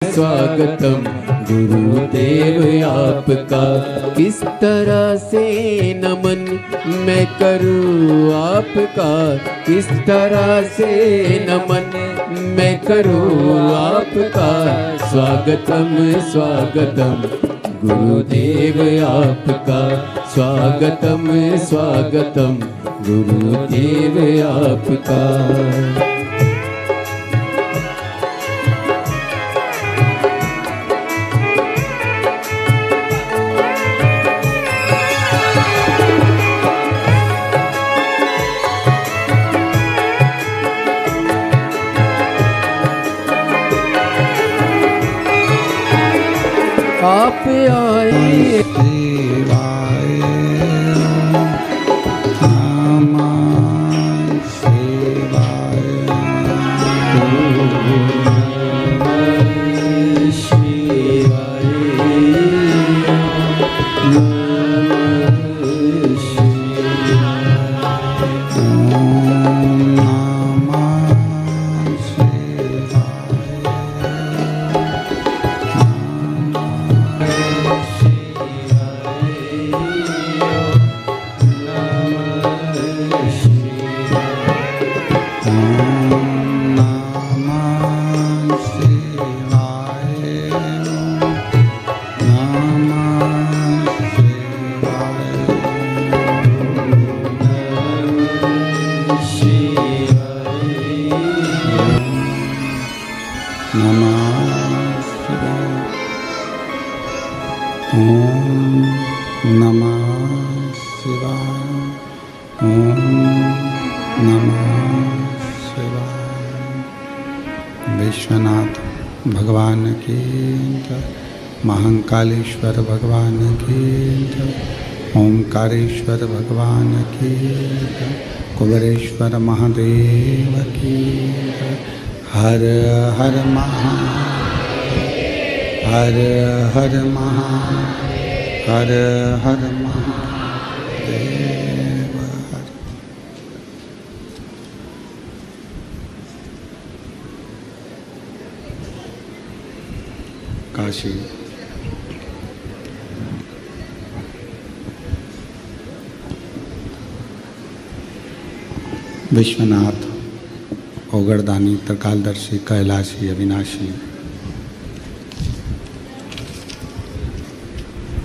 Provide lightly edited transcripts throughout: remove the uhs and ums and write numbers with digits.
स्वागतम गुरुदेव आपका। किस तरह से नमन मैं करूँ आपका, किस तरह से नमन मैं करूँ आपका। स्वागतम स्वागतम गुरुदेव आपका, स्वागतम स्वागतम गुरुदेव आपका। आप आए शिवाय नमः शिवाय शिवाय विश्वनाथ भगवान की जय, महाकालेश्वर भगवान की जय, ओंकारेश्वर भगवान की जय, कुबेरेश्वर महादेव की जय। हर हर महादेव, हर हर महादेव, हर हर महादेव। काशी विश्वनाथ ओगरदानी त्रिकालदर्शी कैलाशी अविनाशी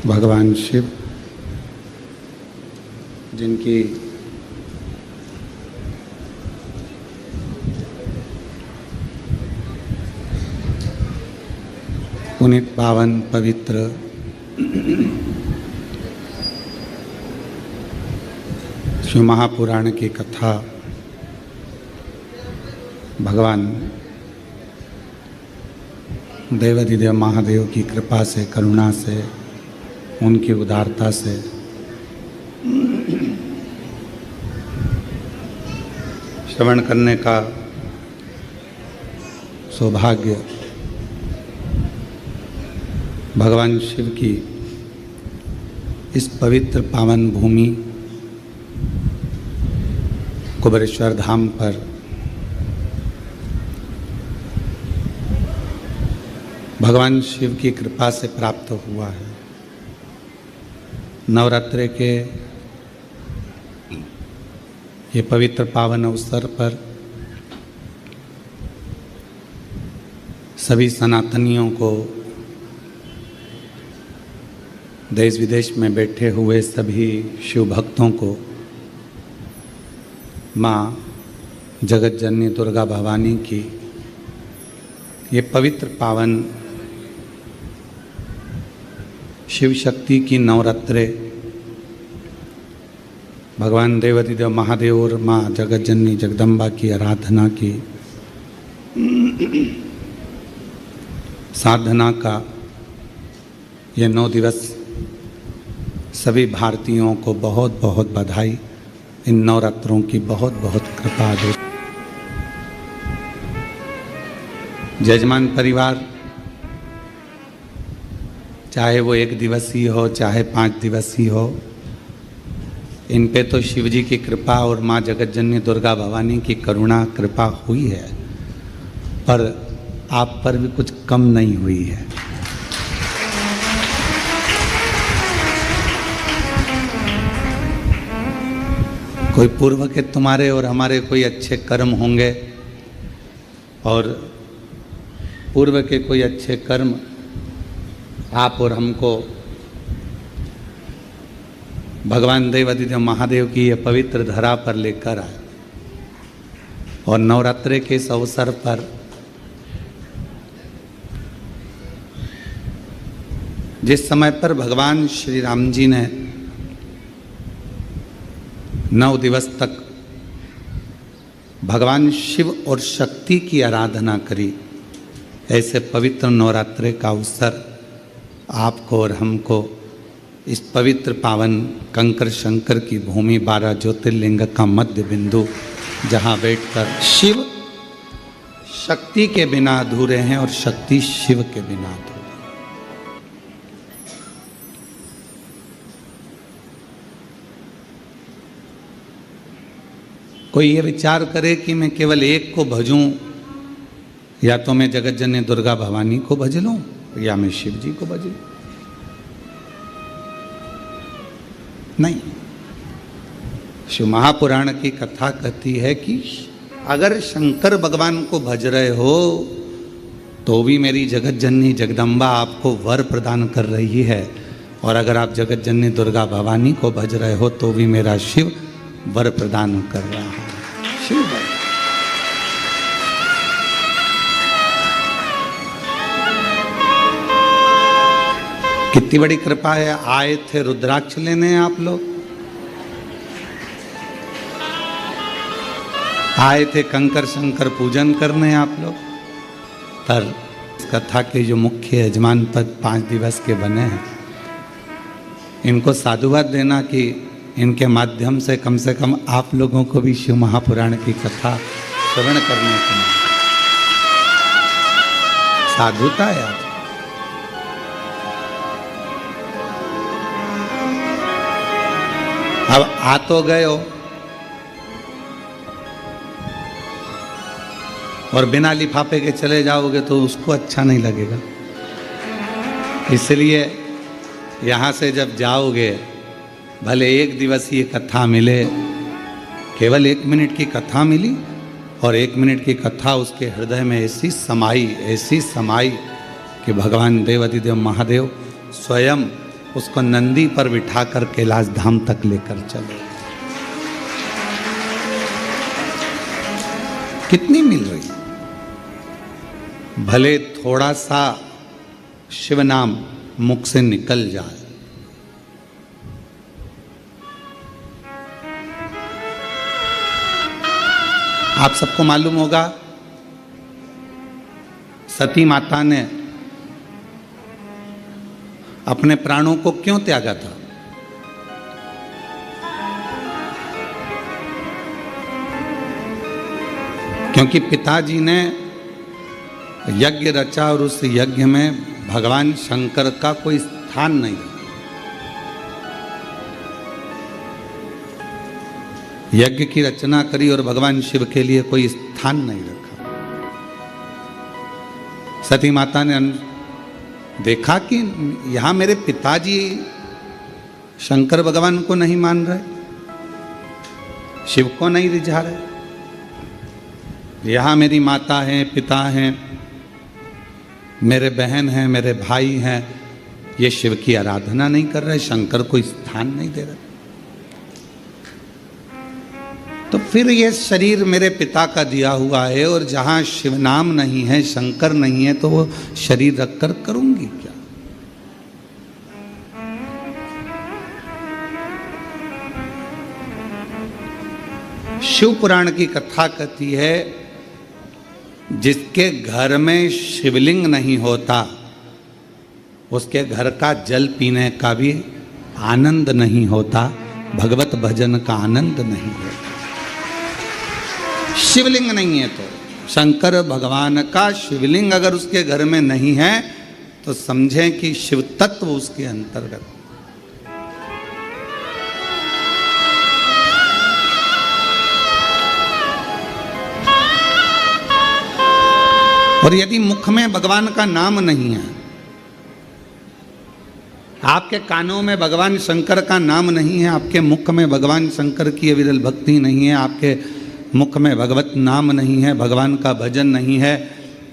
भगवान शिव, जिनकी पुनित पावन पवित्र शिव महापुराण की कथा भगवान देवाधिदेव महादेव की कृपा से, करुणा से, उनकी उदारता से श्रवण करने का सौभाग्य भगवान शिव की इस पवित्र पावन भूमि कुबेरेश्वर धाम पर भगवान शिव की कृपा से प्राप्त हुआ है। नवरात्रि के ये पवित्र पावन अवसर पर सभी सनातनियों को, देश विदेश में बैठे हुए सभी शिव भक्तों को माँ जगत जननी दुर्गा भवानी की ये पवित्र पावन शिव शक्ति की नवरात्रे, भगवान देवाधिदेव महादेव और माँ जगत जननी जगदम्बा की आराधना की साधना का ये 9 दिवस सभी भारतीयों को बहुत बहुत बधाई। इन नवरात्रों की बहुत बहुत कृपा दे। जजमान परिवार, चाहे वो 1 दिवसीय हो चाहे 5 दिवसीय हो, इन पे तो शिव जी की कृपा और माँ जगत जननी दुर्गा भवानी की करुणा कृपा हुई है। पर आप पर भी कुछ कम नहीं हुई है। कोई पूर्व के तुम्हारे और हमारे कोई अच्छे कर्म होंगे, और पूर्व के कोई अच्छे कर्म आप और हमको भगवान देवादिदेव महादेव की ये पवित्र धरा पर लेकर आए। और नवरात्रि के इस अवसर पर जिस समय पर भगवान श्री राम जी ने 9 दिवस तक भगवान शिव और शक्ति की आराधना करी, ऐसे पवित्र नवरात्रि का अवसर आपको और हमको इस पवित्र पावन कंकर शंकर की भूमि 12 ज्योतिर्लिंग का मध्य बिंदु, जहाँ बैठकर शिव शक्ति के बिना अधूरे हैं और शक्ति शिव के बिना अधूरे। कोई ये विचार करे कि मैं केवल एक को भजूं, या तो मैं जगत जननी दुर्गा भवानी को भज लूं, या मैं शिव जी को भज लूं। नहीं, शिव महापुराण की कथा कहती है कि अगर शंकर भगवान को भज रहे हो तो भी मेरी जगत जननी जगदम्बा आपको वर प्रदान कर रही है, और अगर आप जगत जननी दुर्गा भवानी को भज रहे हो तो भी मेरा शिव वर प्रदान कर रहा है। शिव वर। कितनी बड़ी कृपा है। आए थे रुद्राक्ष लेने आप लोग, आए थे कंकर शंकर पूजन करने आप लोग, पर इस कथा के जो मुख्य यजमान पद 5 दिवस के बने हैं, इनको साधुवाद देना कि इनके माध्यम से कम आप लोगों को भी शिव महापुराण की कथा श्रवण करने को मिले। साधुता है आप। अब आ तो गए हो और बिना लिफाफे के चले जाओगे तो उसको अच्छा नहीं लगेगा। इसलिए यहाँ से जब जाओगे, भले 1 दिवसीय कथा मिले, केवल 1 मिनट की कथा मिली, और 1 मिनट की कथा उसके हृदय में ऐसी समाई कि भगवान देवादिदेव महादेव स्वयं उसको नंदी पर बिठाकर कैलाश धाम तक लेकर चले। कितनी मिल रही? भले थोड़ा सा शिव नाम मुख से निकल जाए, आप सबको मालूम होगा सती माता ने अपने प्राणों को क्यों त्यागा था? क्योंकि पिताजी ने यज्ञ रचा और उस यज्ञ में भगवान शंकर का कोई स्थान नहीं था। यज्ञ की रचना करी और भगवान शिव के लिए कोई स्थान नहीं रखा। सती माता ने देखा कि यहां मेरे पिताजी शंकर भगवान को नहीं मान रहे, शिव को नहीं रिझा रहे, यहां मेरी माता हैं, पिता हैं, मेरे बहन हैं, मेरे भाई हैं, ये शिव की आराधना नहीं कर रहे, शंकर को स्थान नहीं दे रहे। तो फिर ये शरीर मेरे पिता का दिया हुआ है, और जहां शिव नाम नहीं है, शंकर नहीं है, तो वो शरीर रखकर करूंगी क्या? शिव पुराण की कथा कहती है, जिसके घर में शिवलिंग नहीं होता उसके घर का जल पीने का भी आनंद नहीं होता, भगवत भजन का आनंद नहीं होता। शिवलिंग नहीं है तो शंकर भगवान का शिवलिंग अगर उसके घर में नहीं है तो समझें कि शिव तत्व उसके अंतर्गत। और यदि मुख में भगवान का नाम नहीं है, आपके कानों में भगवान शंकर का नाम नहीं है, आपके मुख में भगवान शंकर की अविरल भक्ति नहीं है, आपके मुख में भगवत नाम नहीं है, भगवान का भजन नहीं है,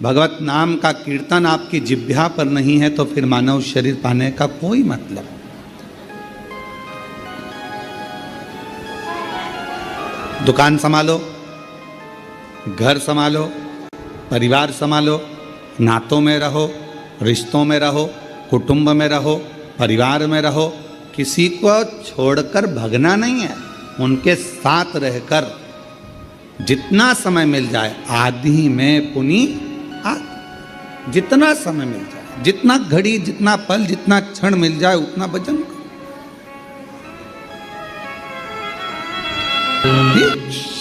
भगवत नाम का कीर्तन आपकी जिह्वा पर नहीं है, तो फिर मानव शरीर पाने का कोई मतलब। दुकान संभालो, घर संभालो, परिवार संभालो, नातों में रहो, रिश्तों में रहो, कुटुंब में रहो, परिवार में रहो, किसी को छोड़कर भगना नहीं है। उनके साथ रहकर जितना समय मिल जाए, आदि में पुनि आदि, जितना समय मिल जाए, जितना घड़ी, जितना पल, जितना क्षण मिल जाए, उतना भजन करो।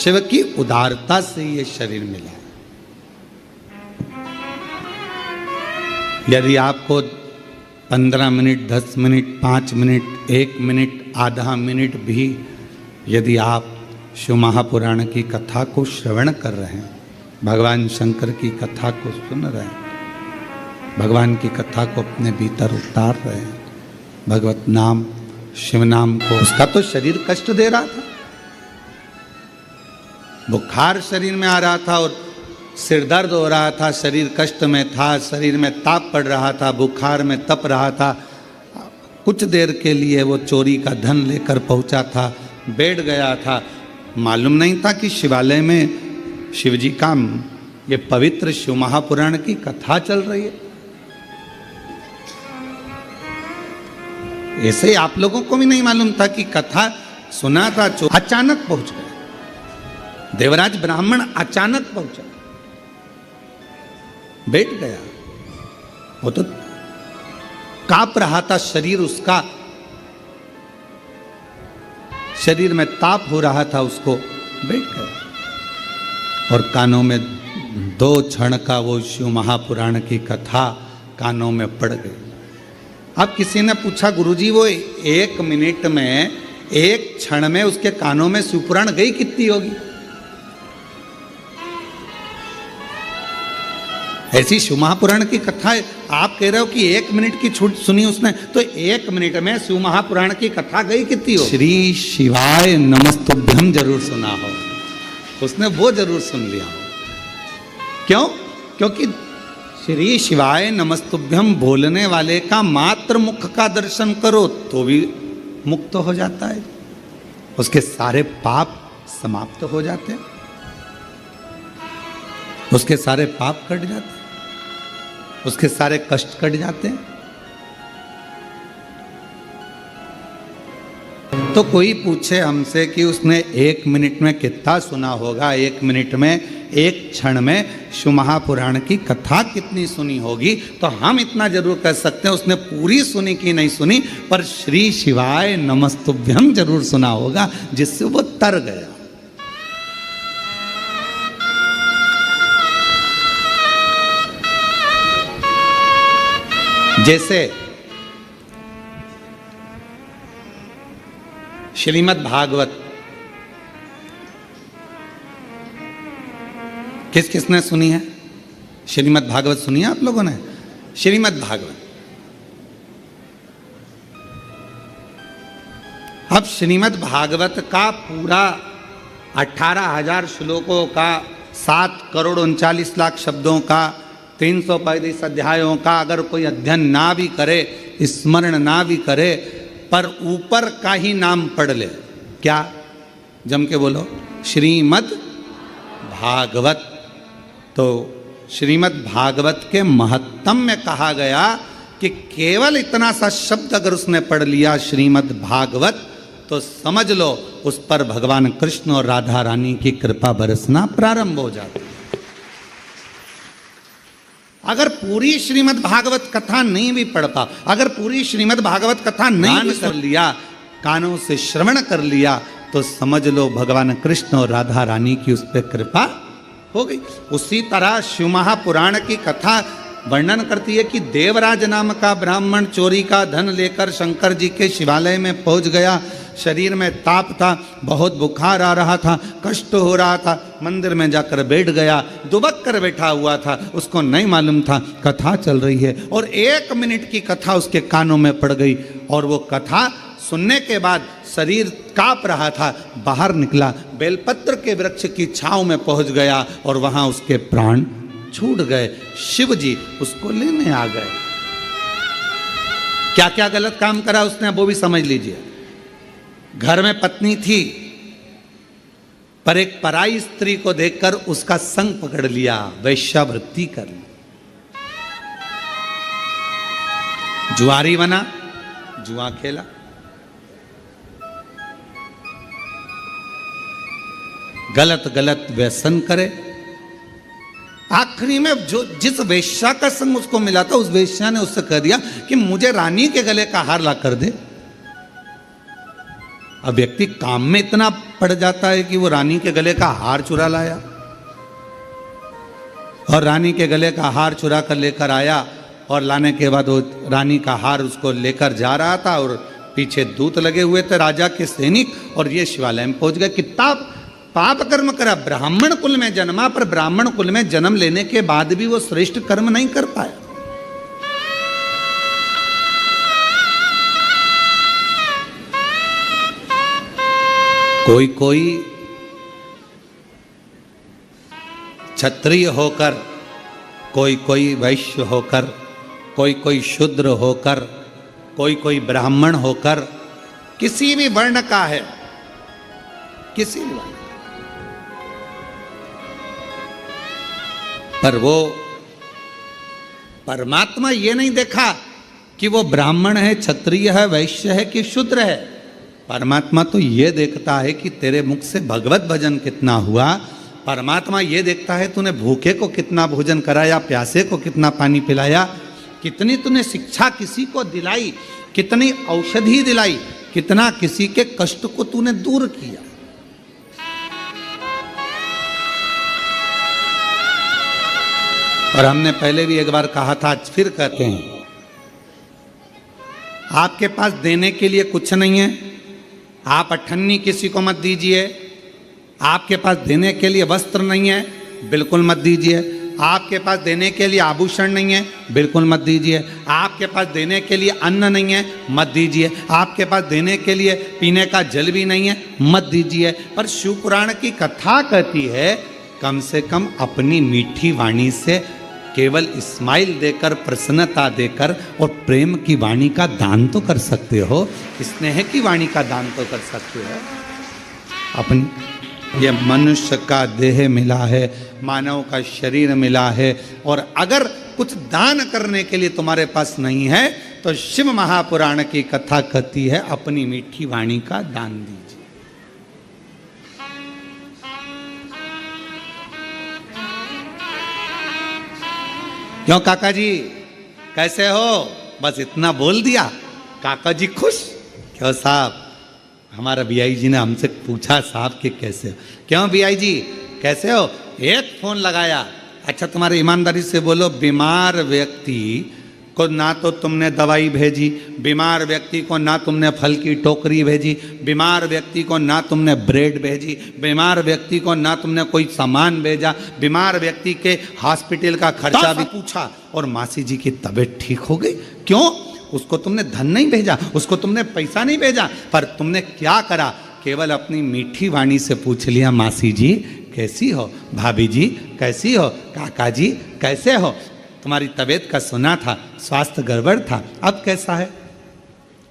शिव की उदारता से ये शरीर मिला है। यदि आपको 15 मिनट, 10 मिनट, 5 मिनट, 1 मिनट, आधा मिनट भी यदि आप शिव महापुराण की कथा को श्रवण कर रहे हैं, भगवान शंकर की कथा को सुन रहे हैं, भगवान की कथा को अपने भीतर उतार रहे हैं, भगवत नाम, शिव नाम को, उसका तो शरीर कष्ट दे रहा था, बुखार शरीर में आ रहा था और सिर दर्द हो रहा था, शरीर कष्ट में था, शरीर में ताप पड़ रहा था, बुखार में तप रहा था। कुछ देर के लिए वो चोरी का धन लेकर पहुंचा था, बैठ गया था, मालूम नहीं था कि शिवालय में शिवजी का ये पवित्र शिव महापुराण की कथा चल रही है। ऐसे आप लोगों को भी नहीं मालूम था कि कथा सुना था, अचानक पहुंच गए। देवराज ब्राह्मण अचानक पहुंचा, बैठ गया, वो तो कांप रहा था शरीर उसका, शरीर में ताप हो रहा था, उसको बैठ गया और कानों में 2 क्षण का वो शिव महापुराण की कथा कानों में पड़ गई। अब किसी ने पूछा, गुरुजी वो 1 मिनट में, 1 क्षण में उसके कानों में शिव पुराण गई कितनी होगी? ऐसी शिव महापुराण की कथा है, आप कह रहे हो कि 1 मिनट की छूट सुनी उसने, तो 1 मिनट में शिव महापुराण की कथा गई कितनी हो? श्री शिवाय नमस्तुभ्यम जरूर सुना हो, उसने वो जरूर सुन लिया हो। क्यों? क्योंकि श्री शिवाय नमस्तुभ्यम बोलने वाले का मात्र मुख का दर्शन करो तो भी मुक्त हो जाता है, उसके सारे पाप समाप्त हो जाते हैं, उसके सारे पाप कट जाते हैं, उसके सारे कष्ट कट जाते हैं। तो कोई पूछे हमसे कि उसने 1 मिनट में कितना सुना होगा, 1 मिनट में, 1 क्षण में शिव महापुराण की कथा कितनी सुनी होगी, तो हम इतना जरूर कह सकते हैं उसने पूरी सुनी कि नहीं सुनी, पर श्री शिवाय नमस्तुभ्यम जरूर सुना होगा, जिससे वो तर गया। जैसे श्रीमद् भागवत किस किसने सुनी है? श्रीमद् भागवत सुनी है आप लोगों ने? श्रीमद् भागवत, अब श्रीमद् भागवत का पूरा 18,000 श्लोकों का, 7,39,00,000 शब्दों का, 335 अध्यायों का अगर कोई अध्ययन ना भी करे, स्मरण ना भी करे, पर ऊपर का ही नाम पढ़ ले, क्या? जम के बोलो, श्रीमद् भागवत। तो श्रीमद् भागवत के महत्तम में कहा गया कि केवल इतना सा शब्द अगर उसने पढ़ लिया श्रीमद् भागवत, तो समझ लो उस पर भगवान कृष्ण और राधा रानी की कृपा बरसना प्रारंभ हो जाती। अगर पूरी श्रीमद् भागवत कथा नहीं भी पढ़ पा, अगर पूरी श्रीमद् भागवत कथा नहीं भी कर लिया, कानों से श्रवण कर लिया, तो समझ लो भगवान कृष्ण और राधा रानी की उस पर कृपा हो गई। उसी तरह शिव महापुराण की कथा वर्णन करती है कि देवराज नाम का ब्राह्मण चोरी का धन लेकर शंकर जी के शिवालय में पहुंच गया। शरीर में ताप था, बहुत बुखार आ रहा था, कष्ट हो रहा था। मंदिर में जाकर बैठ गया, दुबक कर बैठा हुआ था, उसको नहीं मालूम था कथा चल रही है। और 1 मिनट की कथा उसके कानों में पड़ गई और वो कथा सुनने के बाद शरीर कांप रहा था, बाहर निकला, बेलपत्र के वृक्ष की छांव में पहुंच गया और वहां उसके प्राण छूट गए। शिव जी उसको लेने आ गए। क्या क्या गलत काम करा उसने वो भी समझ लीजिए। घर में पत्नी थी, पर एक पराई स्त्री को देखकर उसका संग पकड़ लिया, वैश्यावृत्ति कर ली। जुआरी बना, जुआ खेला। गलत गलत व्यसन करे। आखिरी में जो जिस वेश्या का संग उसको मिला था, उस वेश्या ने उससे कह दिया कि मुझे रानी के गले का हार ला कर दे। अब व्यक्ति काम में इतना पड़ जाता है कि वो रानी के गले का हार चुरा लाया और रानी के गले का हार चुरा कर लेकर आया और लाने के बाद वो रानी का हार उसको लेकर जा रहा था और पीछे दूत लगे हुए थे राजा के सैनिक, और ये शिवालय में पहुंच गए। कितना पाप कर्म करा, ब्राह्मण कुल में जन्मा, पर ब्राह्मण कुल में जन्म लेने के बाद भी वो श्रेष्ठ कर्म नहीं कर पाया। कोई कोई क्षत्रिय होकर, कोई कोई वैश्य होकर, कोई कोई शूद्र होकर, कोई कोई ब्राह्मण होकर, किसी भी वर्ण का है, किसी भी वर्ण, पर वो परमात्मा ये नहीं देखा कि वो ब्राह्मण है, क्षत्रिय है, वैश्य है कि शूद्र है। परमात्मा तो ये देखता है कि तेरे मुख से भगवत भजन कितना हुआ। परमात्मा ये देखता है तूने भूखे को कितना भोजन कराया, प्यासे को कितना पानी पिलाया, कितनी तूने शिक्षा किसी को दिलाई, कितनी औषधि दिलाई, कितना किसी के कष्ट को तूने दूर किया। और हमने पहले भी एक बार कहा था, आज फिर कहते हैं, आपके पास देने के लिए कुछ नहीं है, आप अठन्नी किसी को मत दीजिए। आपके पास देने के लिए वस्त्र नहीं है, बिल्कुल मत दीजिए। आपके पास देने के लिए आभूषण नहीं है, बिल्कुल मत दीजिए। आपके पास देने के लिए अन्न नहीं है, मत दीजिए। आपके पास देने के लिए पीने का जल भी नहीं है, मत दीजिए। पर शिव पुराण की कथा कहती है, कम से कम अपनी मीठी वाणी से केवल स्माइल देकर, प्रसन्नता देकर और प्रेम की वाणी का दान तो कर सकते हो, स्नेह की वाणी का दान तो कर सकते हो। अपनी ये मनुष्य का देह मिला है, मानव का शरीर मिला है, और अगर कुछ दान करने के लिए तुम्हारे पास नहीं है तो शिव महापुराण की कथा कहती है, अपनी मीठी वाणी का दान दीजिए। क्यों काका जी कैसे हो? बस इतना बोल दिया, काका जी खुश। क्यों साहब, हमारा बीआई जी ने हमसे पूछा साहब कि कैसे हो? क्यों बीआई जी कैसे हो? एक फोन लगाया। अच्छा तुम्हारे ईमानदारी से बोलो, बीमार व्यक्ति को ना तो तुमने दवाई भेजी, बीमार व्यक्ति को ना तुमने फल की टोकरी भेजी, बीमार व्यक्ति को ना तुमने ब्रेड भेजी, बीमार व्यक्ति को ना तुमने कोई सामान भेजा, बीमार व्यक्ति के हॉस्पिटल का खर्चा भी पूछा, और मासी जी की तबीयत ठीक हो गई। क्यों? उसको तुमने धन नहीं भेजा, उसको तुमने पैसा नहीं भेजा, पर तुमने क्या करा? केवल अपनी मीठी वाणी से पूछ लिया, मासी जी कैसी हो, भाभी जी कैसी हो, काका जी कैसे हो? तुम्हारी तबीयत का सुना था, स्वास्थ्य गड़बड़ था, अब कैसा है?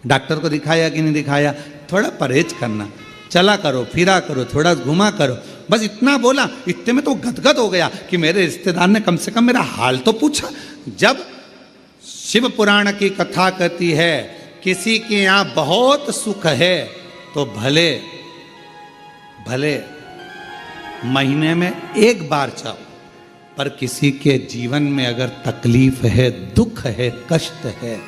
डॉक्टर को दिखाया कि नहीं दिखाया? थोड़ा परहेज करना, चला करो, फिरा करो, थोड़ा घुमा करो। बस इतना बोला, इतने में तो गदगद हो गया कि मेरे रिश्तेदार ने कम से कम मेरा हाल तो पूछा। जब शिव पुराण की कथा कहती है किसी के यहाँ बहुत सुख है तो भले भले महीने में एक बार चाहो, पर किसी के जीवन में अगर तकलीफ है, दुख है, कष्ट है,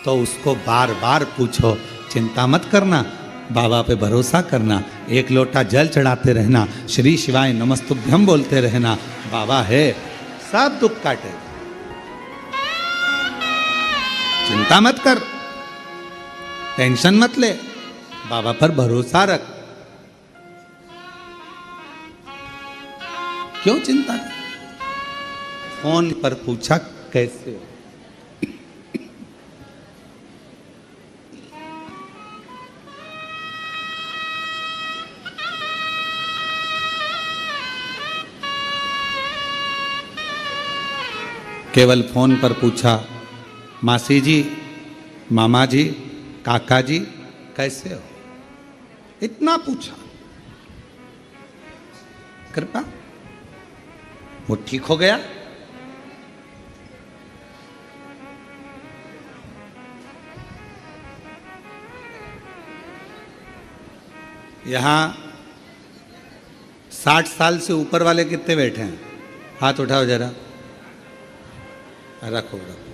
तो उसको बार बार पूछो। चिंता मत करना, बाबा पे भरोसा करना, एक लोटा जल चढ़ाते रहना, श्री शिवाय नमस्तुभ्यम बोलते रहना, बाबा है, सब दुख काटेगा। चिंता मत कर, टेंशन मत ले, बाबा पर भरोसा रख। क्यों चिंता कर? फोन पर पूछा कैसे हो? केवल फोन पर पूछा, मासी जी, मामा जी, काका जी कैसे हो? इतना पूछा, कृपा वो ठीक हो गया। यहां 60 साल से ऊपर वाले कितने बैठे हैं? हाथ उठाओ जरा। रखो रखो,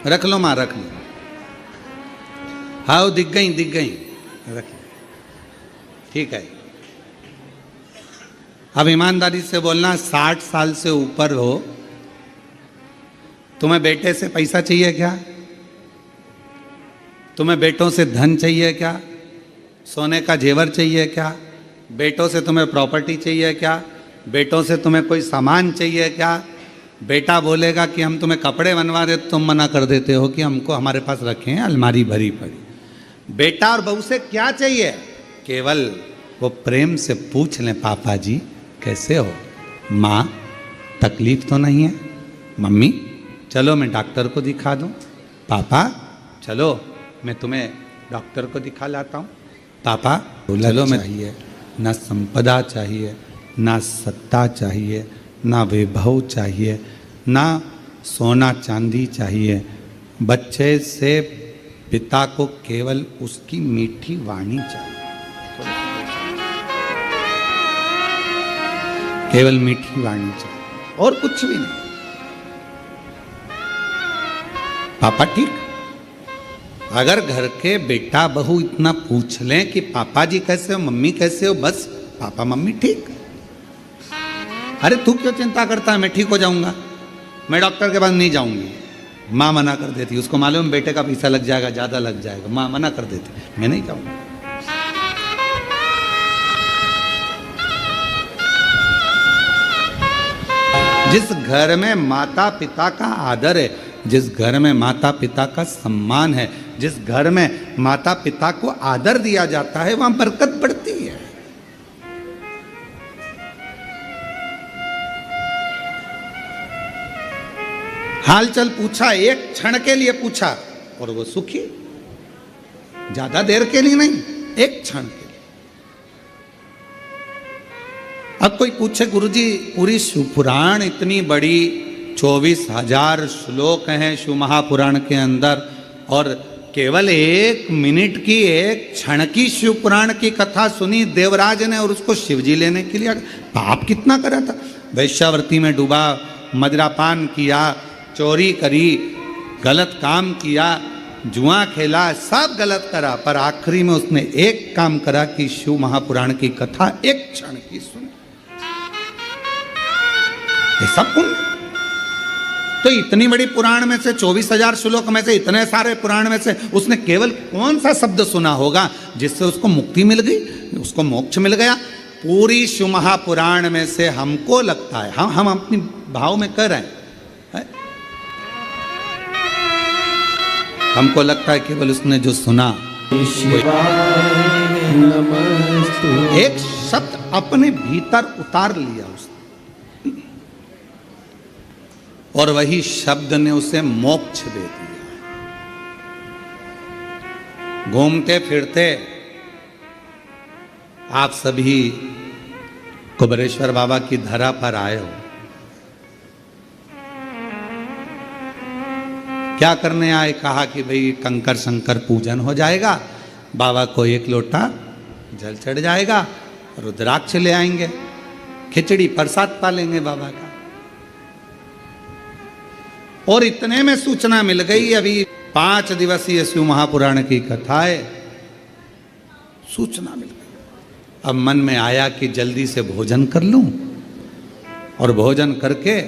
रख लो मां, रख लो। हाँ दिख गई, दिख गई, रख लो, ठीक है। अब ईमानदारी से बोलना, 60 साल से ऊपर हो, तुम्हें बेटे से पैसा चाहिए क्या? तुम्हें बेटों से धन चाहिए क्या? सोने का जेवर चाहिए क्या? बेटों से तुम्हें प्रॉपर्टी चाहिए क्या? बेटों से तुम्हें कोई सामान चाहिए क्या? बेटा बोलेगा कि हम तुम्हें कपड़े बनवा दे, तुम मना कर देते हो कि हमको हमारे पास रखे हैं अलमारी भरी पड़ी। बेटा और बहू से क्या चाहिए? केवल वो प्रेम से पूछ लें, पापा जी कैसे हो? माँ तकलीफ तो नहीं है? मम्मी चलो मैं डॉक्टर को दिखा दूँ? पापा चलो मैं तुम्हें डॉक्टर को दिखा लाता हूँ? पापा चलो मैं, चाहिए ना संपदा चाहिए, ना सत्ता चाहिए, ना वैभव चाहिए, ना सोना चांदी चाहिए। बच्चे से पिता को केवल उसकी मीठी वाणी चाहिए, केवल मीठी वाणी चाहिए और कुछ भी नहीं। पापा ठीक? अगर घर के बेटा बहू इतना पूछ लें कि पापा जी कैसे हो, मम्मी कैसे हो, बस पापा मम्मी ठीक। अरे तू क्यों चिंता करता है, मैं ठीक हो जाऊंगा, मैं डॉक्टर के पास नहीं जाऊंगी। माँ मना कर देती, उसको मालूम बेटे का पैसा लग जाएगा, ज्यादा लग जाएगा, माँ मना कर देती, मैं नहीं जाऊंगा। जिस घर में माता पिता का आदर है, जिस घर में माता पिता का सम्मान है, जिस घर में माता पिता को आदर दिया जाता है, वहां बरकत बढ़ती है। हालचाल पूछा, एक क्षण के लिए पूछा और वो सुखी, ज्यादा देर के लिए नहीं, एक क्षण के लिए। अब कोई पूछे, गुरुजी पूरी शिवपुराण इतनी बड़ी 24,000 श्लोक हैं शिव महापुराण के अंदर, और केवल 1 मिनट की, 1 क्षण की शिवपुराण की कथा सुनी देवराज ने और उसको शिवजी लेने के लिए पाप कितना करा था? वैश्यावृत्ति में डूबा, मदिरापान किया, चोरी करी, गलत काम किया, जुआ खेला, सब गलत करा, पर आखिरी में उसने एक काम करा कि शिव महापुराण की कथा 1 क्षण की सुनी। ये सब पुण्य। तो इतनी बड़ी पुराण में से, 24,000 श्लोक में से, इतने सारे पुराण में से उसने केवल कौन सा शब्द सुना होगा जिससे उसको मुक्ति मिल गई, उसको मोक्ष मिल गया? पूरी शिव महापुराण में से हमको लगता है, हम अपनी भाव में कर रहे हैं, हमको लगता है केवल उसने जो सुना, एक शब्द अपने भीतर उतार लिया उसने, और वही शब्द ने उसे मोक्ष दे दिया। घूमते फिरते आप सभी कुबेरेश्वर बाबा की धरा पर आए हो, क्या करने आए? कहा कि भाई कंकर शंकर पूजन हो जाएगा, बाबा को 1 लोटा जल चढ़ जाएगा, रुद्राक्ष ले आएंगे, खिचड़ी प्रसाद पालेंगे बाबा का। और इतने में सूचना मिल गई, अभी 5 दिवसीय शिव महापुराण की कथा है, सूचना मिल गई। अब मन में आया कि जल्दी से भोजन कर लूं, और भोजन करके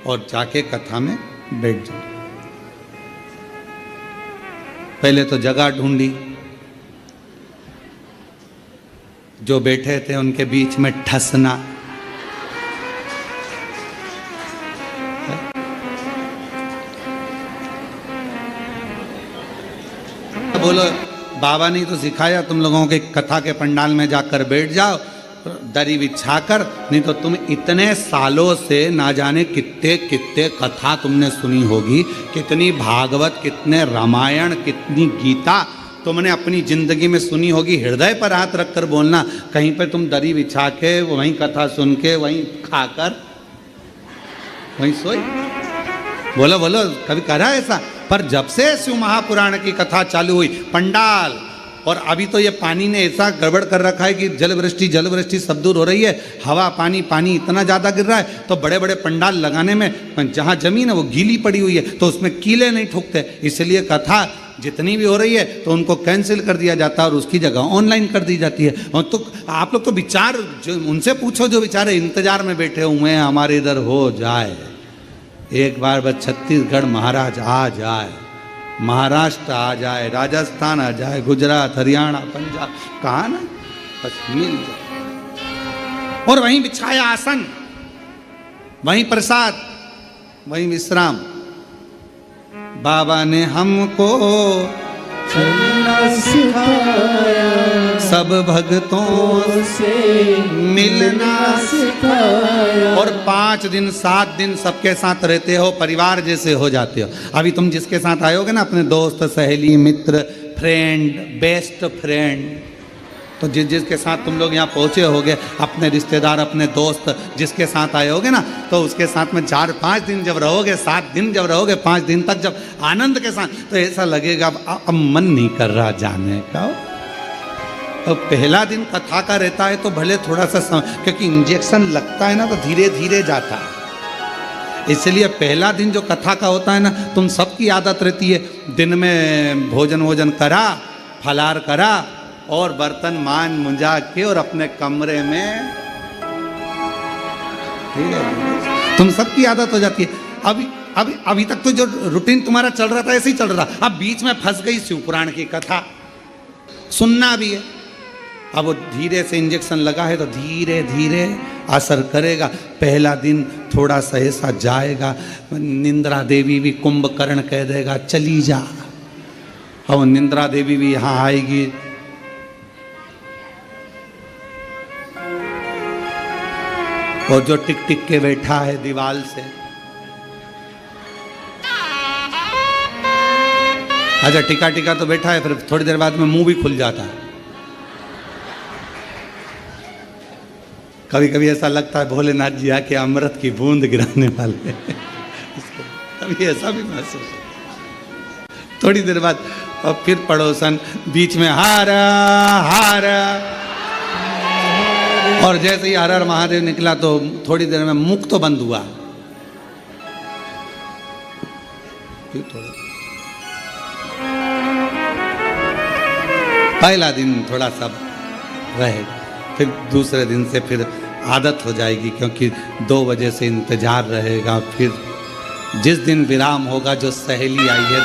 और जाके कथा में बैठ जाओ। पहले तो जगह ढूंढी, जो बैठे थे उनके बीच में ठसना, बोलो बाबा ने तो सिखाया तुम लोगों के कथा के पंडाल में जाकर बैठ जाओ दरी बिछाकर, नहीं तो तुम इतने सालों से ना जाने कितने कितने कथा तुमने सुनी होगी, कितनी भागवत, कितने रामायण, कितनी गीता तुमने अपनी जिंदगी में सुनी होगी। हृदय पर हाथ रखकर बोलना, कहीं पर तुम दरी बिछा के वहीं कथा सुन के वहीं खाकर वहीं सोई। बोलो बोलो, कभी करा ऐसा? पर जब से शिव महापुराण की कथा चालू हुई, पंडाल, और अभी तो ये पानी ने ऐसा गड़बड़ कर रखा है कि जल वृष्टि सब दूर हो रही है, हवा पानी पानी इतना ज़्यादा गिर रहा है, तो बड़े बड़े पंडाल लगाने में जहाँ जमीन है वो गीली पड़ी हुई है, तो उसमें कीले नहीं ठोकते, इसलिए कथा जितनी भी हो रही है तो उनको कैंसिल कर दिया जाता है और उसकी जगह ऑनलाइन कर दी जाती है। और तो आप लोग तो विचार जो उनसे पूछो जो बेचारे इंतजार में बैठे हुए हैं हमारे इधर हो जाए, एक बार बस छत्तीसगढ़ महाराज आ जाए, महाराष्ट्र आ जाए, राजस्थान आ जाए, गुजरात, हरियाणा, पंजाब, कहा ना, बस मिल जाए। और वहीं बिछाया आसन, वहीं प्रसाद, वहीं विश्राम। बाबा ने हमको चलना सिखाया, सब भक्तों से मिलना सिखाया। और 5 दिन 7 दिन सबके साथ रहते हो, परिवार जैसे हो जाते हो। अभी तुम जिसके साथ आयोगे ना, अपने दोस्त, सहेली, मित्र, फ्रेंड, बेस्ट फ्रेंड, तो जिसके साथ तुम लोग यहाँ पहुँचे होगे, अपने रिश्तेदार, अपने दोस्त जिसके साथ आए होगे ना, तो उसके साथ में 4-5 दिन जब रहोगे, 7 दिन जब रहोगे, 5 दिन तक जब आनंद के साथ, तो ऐसा लगेगा अब मन नहीं कर रहा जाने का। तो पहला दिन कथा का रहता है तो भले थोड़ा सा क्योंकि इंजेक्शन लगता है ना तो धीरे धीरे जाता है, इसलिए पहला दिन जो कथा का होता है ना, तुम सबकी आदत रहती है दिन में भोजन करा, फलार करा और बर्तन मान मुंजा के और अपने कमरे में, ठीक है, तुम सबकी आदत हो जाती है। अभी तक तो जो रूटीन तुम्हारा चल रहा था ऐसे ही चल रहा, अब बीच में फंस गई शिव पुराण की कथा, सुनना भी है। अब वो धीरे से इंजेक्शन लगा है तो धीरे धीरे असर करेगा। पहला दिन थोड़ा सा ऐसा जाएगा, निंद्रा देवी भी कुंभकर्ण कह देगा चली जा, और निंद्रा देवी भी यहाँ आएगी, और जो टिक टिक के बैठा है दीवाल से, अच्छा टिका तो बैठा है, फिर थोड़ी देर बाद में मुंह भी खुल जाता है। कभी कभी ऐसा लगता है भोलेनाथ जी आके अमृत की बूंद गिराने वाले हैं, कभी ऐसा भी महसूस। थोड़ी देर बाद और फिर पड़ोसन बीच में हारा हारा, और जैसे ही हर हर महादेव निकला तो थोड़ी देर में मुख तो बंद हुआ, पहला दिन थोड़ा सा रहेगा, फिर दूसरे दिन से फिर आदत हो जाएगी, क्योंकि 2 बजे से इंतजार रहेगा। फिर जिस दिन विराम होगा, जो सहेली आई है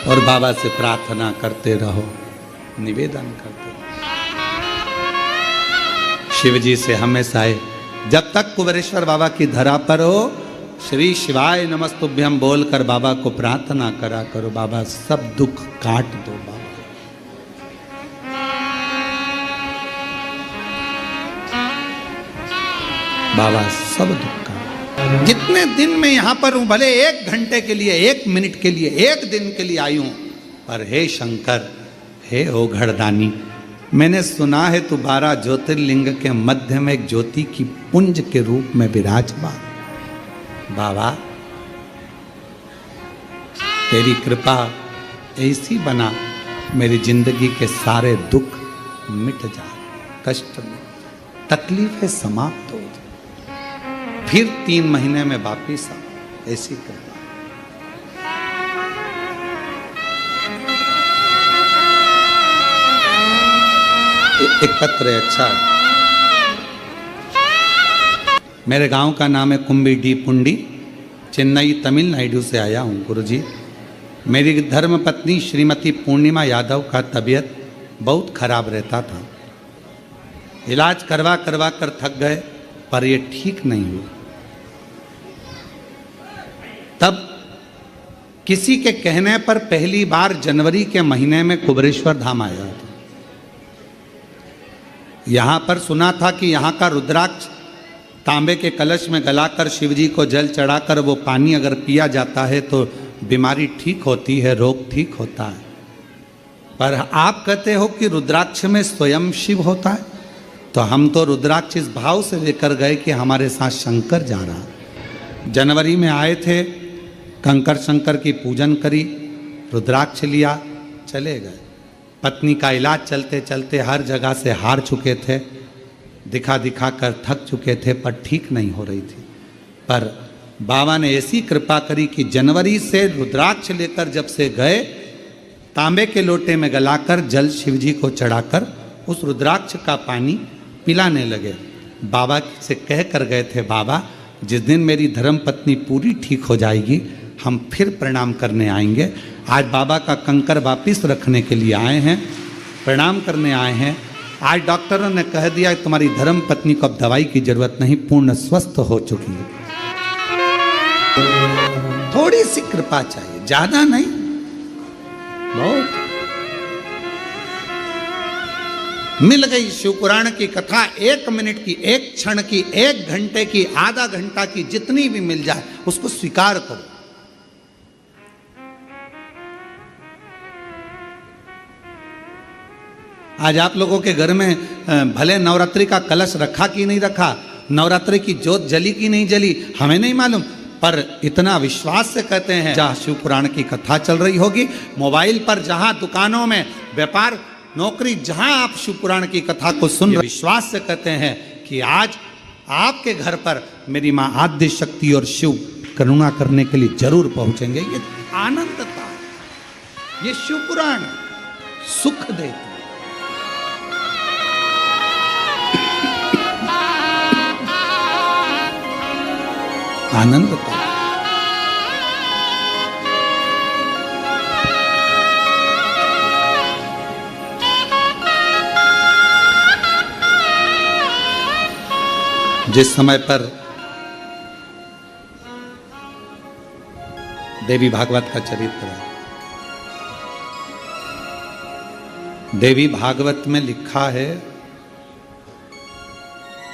और बाबा से प्रार्थना करते रहो, निवेदन करते रहो, शिव जी से हमेशा जब तक कुबेरेश्वर बाबा की धरा पर हो, श्री शिवाय नमस्तुभ्यम बोलकर बाबा को प्रार्थना करा करो, बाबा सब दुख काट दो, बाबा सब दुख काट। जितने दिन मैं यहाँ पर हूँ, भले 1 घंटे के लिए, 1 मिनट के लिए, 1 दिन के लिए आई हूँ, पर हे शंकर, हे ओघड़दानी, मैंने सुना है तू 12 ज्योतिर्लिंग के मध्य में एक ज्योति की पुंज के रूप में विराजमान। बाबा तेरी कृपा ऐसी बना, मेरी जिंदगी के सारे दुख मिट जाए, कष्ट में तकलीफें समाप्त हो जाए, फिर 3 महीने में वापिस आ, ऐसी कृपा। एक पत्र है, अच्छा मेरे गांव का नाम है कुंबी डी पुंडी, चेन्नई तमिलनाडु से आया हूँ गुरुजी। मेरी धर्म पत्नी श्रीमती पूर्णिमा यादव का तबीयत बहुत खराब रहता था। इलाज करवा करवा कर थक गए, पर ये ठीक नहीं हुआ। तब किसी के कहने पर पहली बार जनवरी के महीने में कुबेरेश्वर धाम आया था। यहाँ पर सुना था कि यहाँ का रुद्राक्ष तांबे के कलश में गलाकर शिवजी को जल चढ़ाकर वो पानी अगर पिया जाता है तो बीमारी ठीक होती है, रोग ठीक होता है। पर आप कहते हो कि रुद्राक्ष में स्वयं शिव होता है, तो हम तो रुद्राक्ष इस भाव से लेकर गए कि हमारे साथ शंकर जा रहा। जनवरी में आए थे, कंकर शंकर की पूजन करी, रुद्राक्ष लिया, चले गए। पत्नी का इलाज चलते चलते हर जगह से हार चुके थे, दिखा दिखा कर थक चुके थे, पर ठीक नहीं हो रही थी। पर बाबा ने ऐसी कृपा करी कि जनवरी से रुद्राक्ष लेकर जब से गए, तांबे के लोटे में गलाकर जल शिवजी को चढ़ाकर उस रुद्राक्ष का पानी पिलाने लगे। बाबा से कह कर गए थे, बाबा जिस दिन मेरी धर्म पत्नी पूरी ठीक हो जाएगी हम फिर प्रणाम करने आएंगे। आज बाबा का कंकर वापिस रखने के लिए आए हैं, प्रणाम करने आए हैं। आज डॉक्टरों ने कह दिया तुम्हारी धर्म पत्नी को अब दवाई की जरूरत नहीं, पूर्ण स्वस्थ हो चुकी है। थोड़ी सी कृपा चाहिए, ज्यादा नहीं, बहुत। मिल गई शिवपुराण की कथा, 1 मिनट की, 1 क्षण की, 1 घंटे की, आधा घंटा की, जितनी भी मिल जाए उसको स्वीकार करो। आज आप लोगों के घर में भले नवरात्रि का कलश रखा कि नहीं रखा, नवरात्रि की ज्योत जली कि नहीं जली, हमें नहीं मालूम, पर इतना विश्वास से कहते हैं जहाँ शिवपुराण की कथा चल रही होगी, मोबाइल पर जहाँ दुकानों में व्यापार नौकरी जहाँ आप शिवपुराण की कथा को सुन रहे, विश्वास से कहते हैं कि आज आपके घर पर मेरी माँ आद्य शक्ति और शिव करुणा करने के लिए जरूर पहुंचेंगे। ये आनंद था, ये शिवपुराण सुख देती। आनंद था। जिस समय पर देवी भागवत का चरित्र है, देवी भागवत में लिखा है,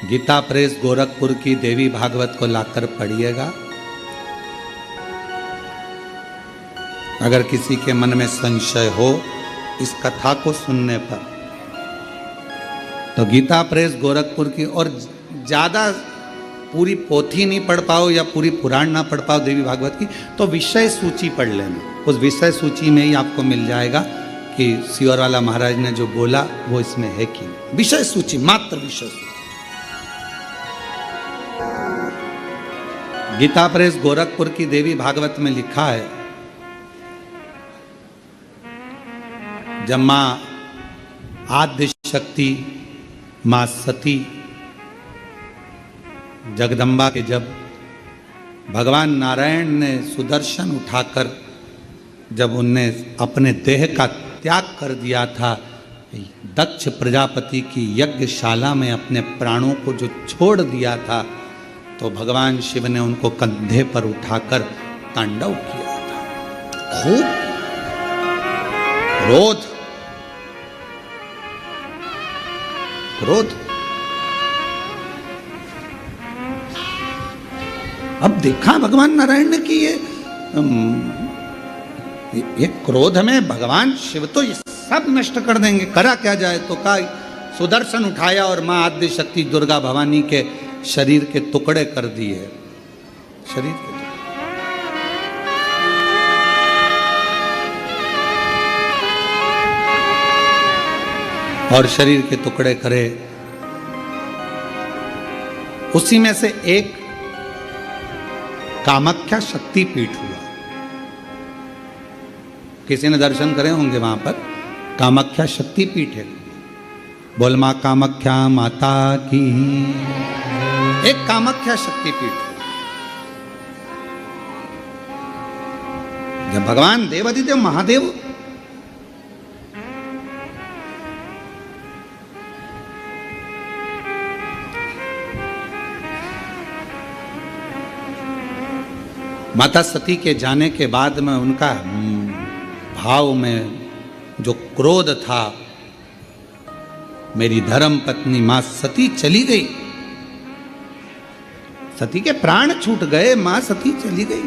गीता प्रेस गोरखपुर की देवी भागवत को लाकर पढ़िएगा। अगर किसी के मन में संशय हो इस कथा को सुनने पर, तो गीता प्रेस गोरखपुर की, और ज़्यादा पूरी पोथी नहीं पढ़ पाओ या पूरी पुराण ना पढ़ पाओ देवी भागवत की, तो विषय सूची पढ़ लेना। उस विषय सूची में ही आपको मिल जाएगा कि सियोरवाला महाराज ने जो बोला वो इसमें है कि नहीं। विषय सूची, मात्र विषय सूची। गीता प्रेस गोरखपुर की देवी भागवत में लिखा है, जब मां आद्य शक्ति मां सती जगदम्बा के जब भगवान नारायण ने सुदर्शन उठाकर जब उनने अपने देह का त्याग कर दिया था, दक्ष प्रजापति की यज्ञशाला में अपने प्राणों को जो छोड़ दिया था, तो भगवान शिव ने उनको कंधे पर उठाकर तांडव किया था। खूब क्रोध, क्रोध। अब देखा भगवान नारायण ने कि ये क्रोध में भगवान शिव तो ये सब नष्ट कर देंगे, करा क्या जाए। तो का सुदर्शन उठाया और मां आद्य शक्ति दुर्गा भवानी के शरीर के टुकड़े कर दिए, शरीर के टुकड़े। और शरीर के टुकड़े करे, उसी में से एक कामाख्या शक्तिपीठ हुआ। किसी ने दर्शन करे होंगे वहां पर, कामाख्या शक्तिपीठ है। बोल मां कामाख्या माता की। एक कामाख्या शक्तिपीठ। जब भगवान देवाधिदेव महादेव माता सती के जाने के बाद में उनका भाव में जो क्रोध था, मेरी धर्म पत्नी मां सती चली गई, सती के प्राण छूट गए, मां सती चली गई।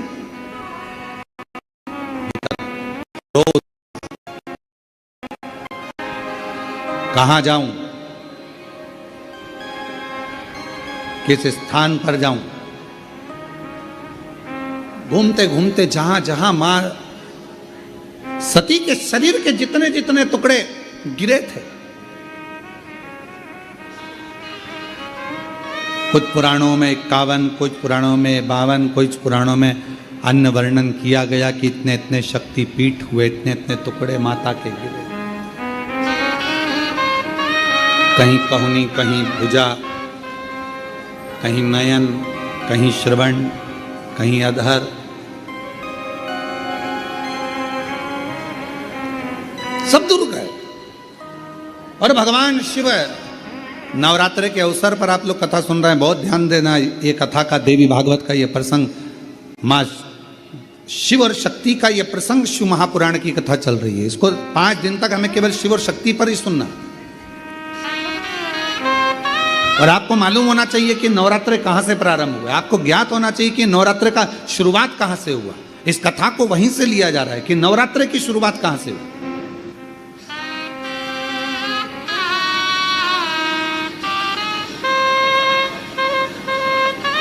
कहां जाऊं, किस स्थान पर जाऊं? घूमते घूमते जहां जहां मां सती के शरीर के जितने जितने टुकड़े गिरे थे, कुछ पुराणों में 51, कुछ पुराणों में 52, कुछ पुराणों में अन्य वर्णन किया गया कि इतने इतने शक्तिपीठ हुए, इतने इतने टुकड़े माता के गिरे। कहीं कहुनी, कहीं भुजा, कहीं नयन, कहीं श्रवण, कहीं अधर। सब दूर गए। और भगवान शिव, नवरात्र के अवसर पर आप लोग कथा सुन रहे हैं, बहुत ध्यान देना। ये कथा का, देवी भागवत का ये प्रसंग, माँ शिव और शक्ति का ये प्रसंग शिव महापुराण की कथा चल रही है। इसको 5 दिन तक हमें केवल शिव और शक्ति पर ही सुनना। और आपको मालूम होना चाहिए कि नवरात्र कहां से प्रारंभ हुआ। आपको ज्ञात होना चाहिए कि नवरात्र का शुरुआत कहां से हुआ। इस कथा को वहीं से लिया जा रहा है कि नवरात्र की शुरुआत कहां से हुई।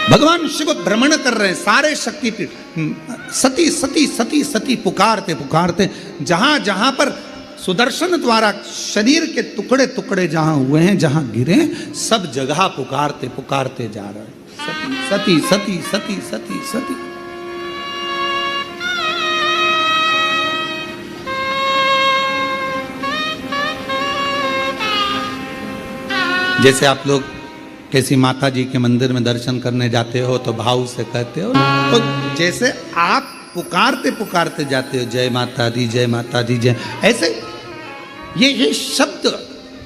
भगवान शिव भ्रमण कर रहे हैं सारे शक्तिपीठ। सती सती सती सती पुकारते पुकारते जहां जहां पर सुदर्शन द्वारा शरीर के टुकड़े टुकड़े जहां हुए हैं, जहां गिरे, सब जगह पुकारते पुकारते जा रहे हैं, सती सती सती सती सती। जैसे आप लोग किसी माता जी के मंदिर में दर्शन करने जाते हो तो भाव से कहते हो, तो जैसे आप पुकारते पुकारते जाते हो, जय माता दी, जय माता दी, जय, ऐसे ये शब्द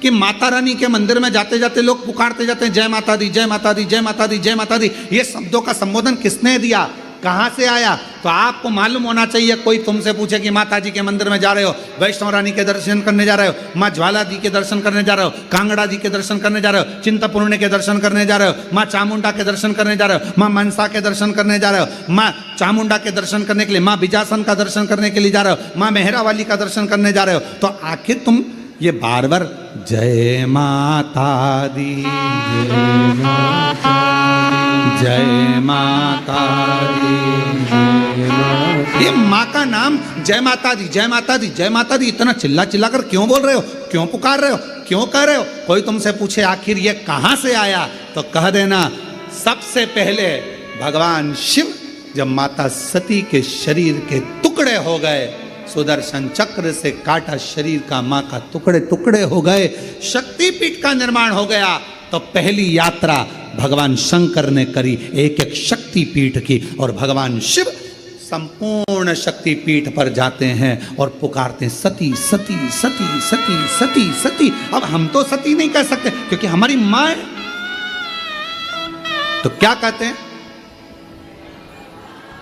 कि माता रानी के मंदिर में जाते जाते लोग पुकारते जाते हैं, जय माता दी, जय माता दी, जय माता दी, जय माता दी। ये शब्दों का संबोधन किसने दिया, कहां से आया? तो आपको मालूम होना चाहिए। कोई तुमसे पूछे कि माता जी के मंदिर में जा रहे हो, वैष्णव रानी के दर्शन करने जा रहे हो, माँ ज्वाला जी के दर्शन करने जा रहे हो, कांगड़ा जी के दर्शन करने जा रहे हो, चिंतपूर्णी के दर्शन करने जा रहे हो, माँ चामुंडा के दर्शन करने जा रहे हो, माँ मनसा के दर्शन करने जा रहे हो, माँ चामुंडा के दर्शन करने के लिए, माँ बिजासन का दर्शन करने के लिए जा रहे हो, माँ मेहरा वाली का दर्शन करने जा रहे हो, तो आखिर तुम ये बार बार जय माता दी, जय माता दी, ये माँ का नाम जय माता दी, जय माता दी, जय माता दी इतना चिल्ला चिल्ला कर क्यों बोल रहे हो, क्यों पुकार रहे हो, क्यों कह रहे हो? कोई तुमसे पूछे आखिर ये कहां से आया, तो कह देना सबसे पहले भगवान शिव जब माता सती के शरीर के टुकड़े हो गए, सुदर्शन चक्र से काटा शरीर का, मां का टुकड़े टुकड़े हो गए, शक्तिपीठ का निर्माण हो गया, तो पहली यात्रा भगवान शंकर ने करी एक एक शक्तिपीठ की। और भगवान शिव संपूर्ण शक्तिपीठ पर जाते हैं और पुकारते हैं, सती सती सती सती सती सती। अब हम तो सती नहीं कह सकते क्योंकि हमारी मां है, तो क्या कहते हैं?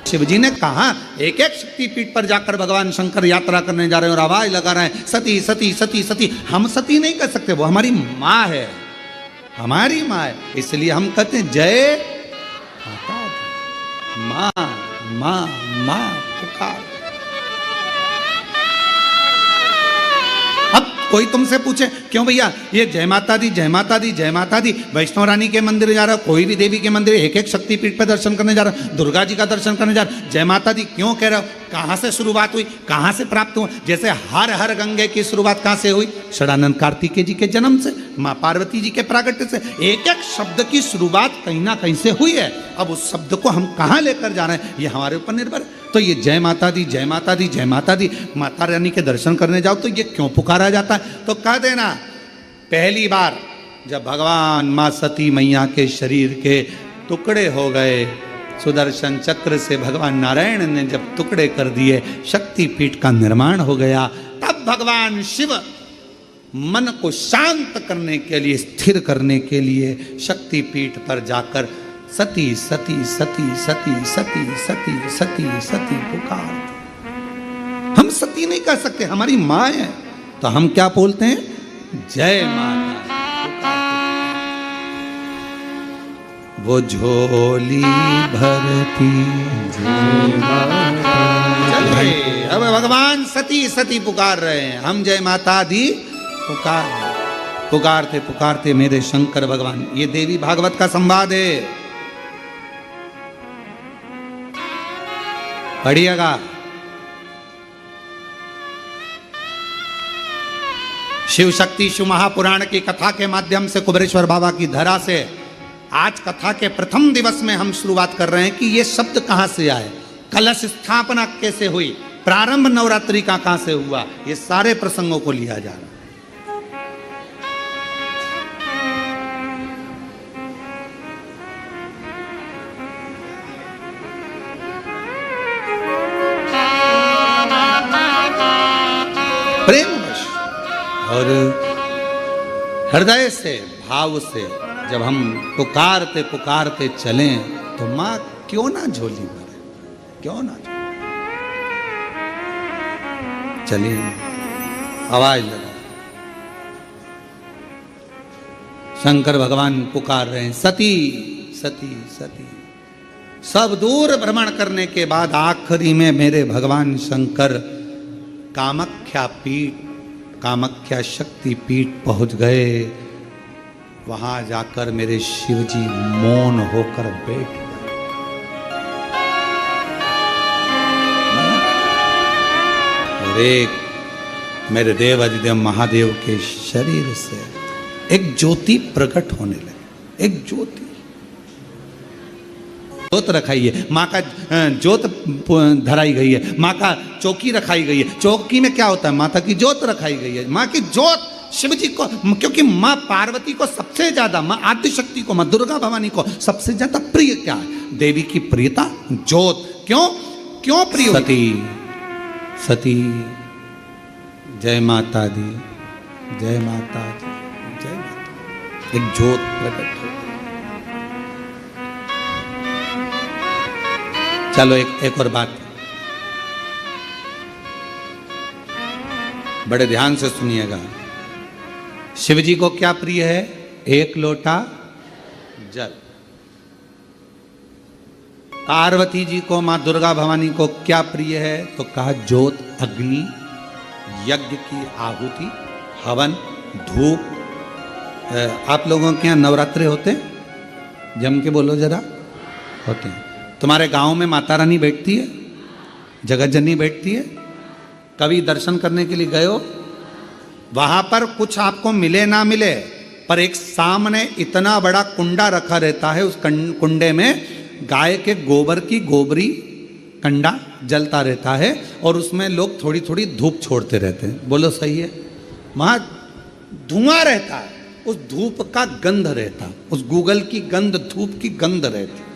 शिवजी ने कहा एक एक शक्तिपीठ पर जाकर भगवान शंकर यात्रा करने जा रहे हैं और आवाज लगा रहे हैं, सती सती सती सती। हम सती नहीं कह सकते, वो हमारी मां है, हमारी मां है, इसलिए हम कहते हैं जय माता दी, मां मां मां पुकार। अब कोई तुमसे पूछे क्यों भैया ये जय माता दी, जय माता दी, जय माता दी, वैष्णव रानी के मंदिर जा रहा हो, कोई भी देवी के मंदिर, एक एक शक्तिपीठ पे दर्शन करने जा रहा हो, दुर्गा जी का दर्शन करने जा रहा हो, जय माता दी क्यों कह रहे हो? कहां से शुरुआत हुई, कहां से प्राप्त हुआ? जैसे हर हर गंगे की शुरुआत कहां से हुई? षडानंद कार्तिकेय जी के जन्म से, माँ पार्वती जी के प्रागट्य से। एक एक शब्द की शुरुआत कहीं ना कहीं से हुई है। अब उस शब्द को हम कहां लेकर जा रहे हैं ये हमारे ऊपर निर्भर है। तो ये जय माता दी, जय माता दी, जय माता दी, माता रानी के दर्शन करने जाओ तो ये क्यों पुकारा जाता है? तो कह देना पहली बार जब भगवान माँ सती मैया के शरीर के टुकड़े हो गए, सुदर्शन चक्र से भगवान नारायण ने जब टुकड़े कर दिए, शक्तिपीठ का निर्माण हो गया, तब भगवान शिव मन को शांत करने के लिए, स्थिर करने के लिए शक्तिपीठ पर जाकर सती सती सती सती सती सती सती सती पुकार। हम सती नहीं कह सकते, हमारी माँ है, तो हम क्या बोलते हैं? जय माता। वो झोली भरती चलिए, अब भगवान सती सती पुकार रहे हैं, हम जय माता दी पुकारते पुकारते मेरे शंकर भगवान। ये देवी भागवत का संवाद है, पढ़िएगा। शिव शक्ति शिव महापुराण की कथा के माध्यम से कुबेरेश्वर बाबा की धरा से आज कथा के प्रथम दिवस में हम शुरुआत कर रहे हैं कि ये शब्द कहां से आए, कलश स्थापना कैसे हुई, प्रारंभ नवरात्रि का कहां से हुआ, ये सारे प्रसंगों को लिया जा रहा है। प्रेमवश और हृदय से, भाव से जब हम पुकारते पुकारते चलें तो माँ क्यों ना झोली भरे, क्यों ना चलिए आवाज लगा। शंकर भगवान पुकार रहे हैं, सती सती सती। सब दूर भ्रमण करने के बाद आखिरी में मेरे भगवान शंकर कामाख्या पीठ, कामाख्या शक्ति पीठ पहुंच गए। वहां जाकर मेरे शिवजी मौन होकर बैठ गए। और एक मेरे देव अधिदेव महादेव के शरीर से एक ज्योति प्रकट होने लगी, एक ज्योति। जोत रखाई है, माँ का जोत धराई गई है, माँ का चौकी रखाई गई है। चौकी में क्या होता है? माता की जोत रखाई गई है। माँ की जोत शिव जी को, क्योंकि माँ पार्वती को सबसे ज्यादा, माँ आदि शक्ति को, माँ दुर्गा भवानी को सबसे ज्यादा प्रिय क्या है? देवी की प्रियता जोत। क्यों क्यों प्रिय? सती सती जय माता दी, जय माता दी, जय माता। एक जोत प्रकट हो। चलो एक और बात, बड़े ध्यान से सुनिएगा। शिव जी को क्या प्रिय है? एक लोटा जल। पार्वती जी को, मां दुर्गा भवानी को क्या प्रिय है? तो कहा ज्योत, अग्नि, यज्ञ की आहुति, हवन, धूप। आप लोगों के यहाँ नवरात्रे होते हैं? जम के बोलो जरा। होते हैं। तुम्हारे गांव में माता रानी बैठती है, जगत जननी बैठती है? कभी दर्शन करने के लिए गए हो? वहां पर कुछ आपको मिले ना मिले, पर एक सामने इतना बड़ा कुंडा रखा रहता है, उस कुंडे में गाय के गोबर की गोबरी कंडा जलता रहता है और उसमें लोग थोड़ी थोड़ी धूप छोड़ते रहते हैं। बोलो सही है? वहां धुआं रहता है, उस धूप का गंध रहता, उस गूगल की गंध, धूप की गंध रहती।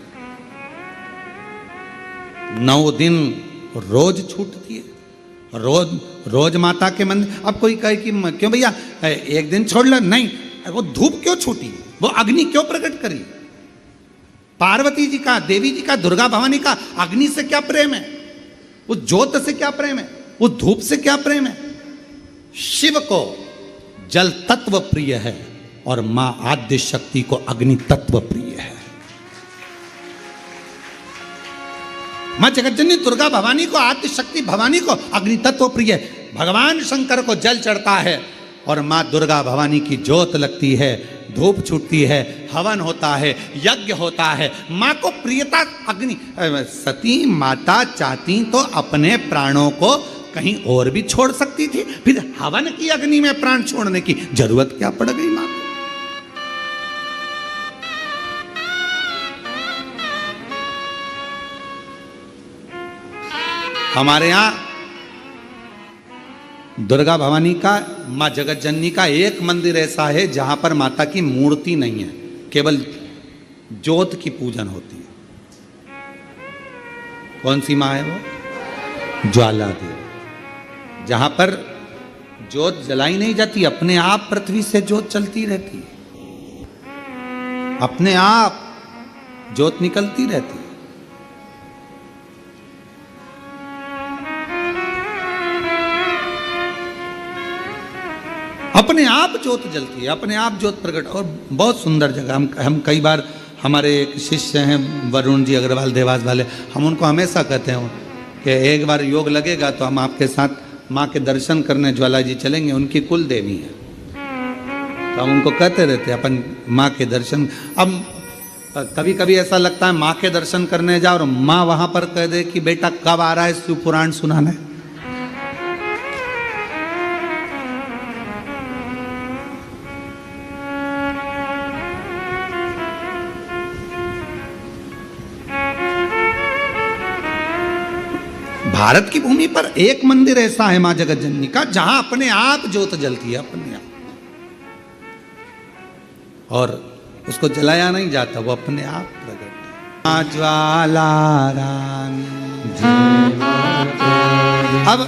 9 दिन रोज छूटती है, रोज माता के मंदिर। अब कोई कहे कि क्यों भैया एक दिन छोड़ लो, नहीं, वो धूप क्यों छूटी, वो अग्नि क्यों प्रकट करी? पार्वती जी का, देवी जी का, दुर्गा भवानी का अग्नि से क्या प्रेम है? उस ज्योत से क्या प्रेम है? उस धूप से क्या प्रेम है? शिव को जल तत्व प्रिय है और मां आद्य शक्ति को अग्नि तत्व प्रिय है। मां जगतजननी दुर्गा भवानी को, आद्य शक्ति भवानी को अग्नि तत्व प्रिय है। भगवान शंकर को जल चढ़ता है और मां दुर्गा भवानी की ज्योत लगती है, धूप छूटती है, हवन होता है, यज्ञ होता है। मां को प्रियता अग्नि। सती माता चाहती तो अपने प्राणों को कहीं और भी छोड़ सकती थी, फिर हवन की अग्नि में प्राण छोड़ने की जरूरत क्या पड़ गई मां को? हमारे यहां दुर्गा भवानी का, माँ जगत जननी का एक मंदिर ऐसा है जहां पर माता की मूर्ति नहीं है, केवल ज्योत की पूजन होती है। कौन सी माँ है वो? ज्वाला देवी। जहां पर ज्योत जलाई नहीं जाती, अपने आप पृथ्वी से ज्योत चलती रहती है, अपने आप ज्योत निकलती रहती है। अपने आप ज्योत जलती है, अपने आप ज्योत प्रकट। और बहुत सुंदर जगह। हम कई बार, हमारे एक शिष्य हैं वरुण जी अग्रवाल देवास वाले, हम उनको हमेशा कहते हैं कि एक बार योग लगेगा तो हम आपके साथ माँ के दर्शन करने ज्वाला जी चलेंगे, उनकी कुल देवी है। तो हम उनको कहते रहते हैं अपन माँ के दर्शन। अब कभी कभी ऐसा लगता है माँ के दर्शन करने जाओ और माँ वहां पर कह दे कि बेटा कब आ रहा है शिव पुराण सुनाने। भारत की भूमि पर एक मंदिर ऐसा है मां जगत जननी का जहां अपने आप ज्योत जलती है, अपने आप, और उसको जलाया नहीं जाता, वो अपने आप प्रकट है। ज्वाला रानी। अब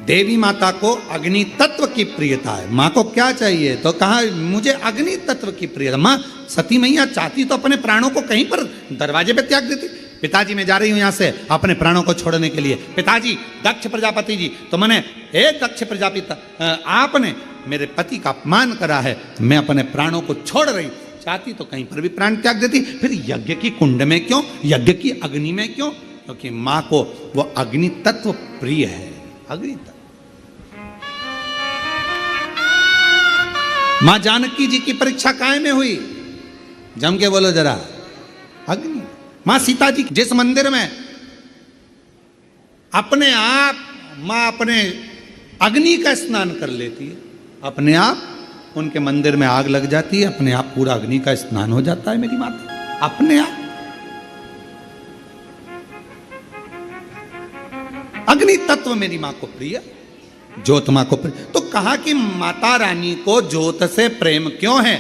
देवी माता को अग्नि तत्व की प्रियता है। माँ को क्या चाहिए? तो कहा मुझे अग्नि तत्व की प्रियता। माँ सती मैया चाहती तो अपने प्राणों को कहीं पर दरवाजे पे त्याग देती। पिताजी मैं जा रही हूं यहां से अपने प्राणों को छोड़ने के लिए। पिताजी, दक्ष प्रजापति जी, तो मैंने, हे दक्ष प्रजापति, आपने मेरे पति का अपमान करा है, मैं अपने प्राणों को छोड़ रही। चाहती तो कहीं पर भी प्राण त्याग देती। फिर यज्ञ की कुंड में क्यों, यज्ञ की अग्नि में क्यों? क्योंकि माँ को वो अग्नि तत्व प्रिय है। अग्नि तत्व। मां जानकी जी की परीक्षा काय में हुई? जम के बोलो जरा। अग्नि। मां सीता जी जिस मंदिर में अपने आप मां अपने अग्नि का स्नान कर लेती है, अपने आप उनके मंदिर में आग लग जाती है, अपने आप पूरा अग्नि का स्नान हो जाता है मेरी माता, अपने आप। अग्नि तत्व मेरी मां को प्रिय, ज्योत मां को प्रिय। तो कहा कि माता रानी को ज्योत से प्रेम क्यों है?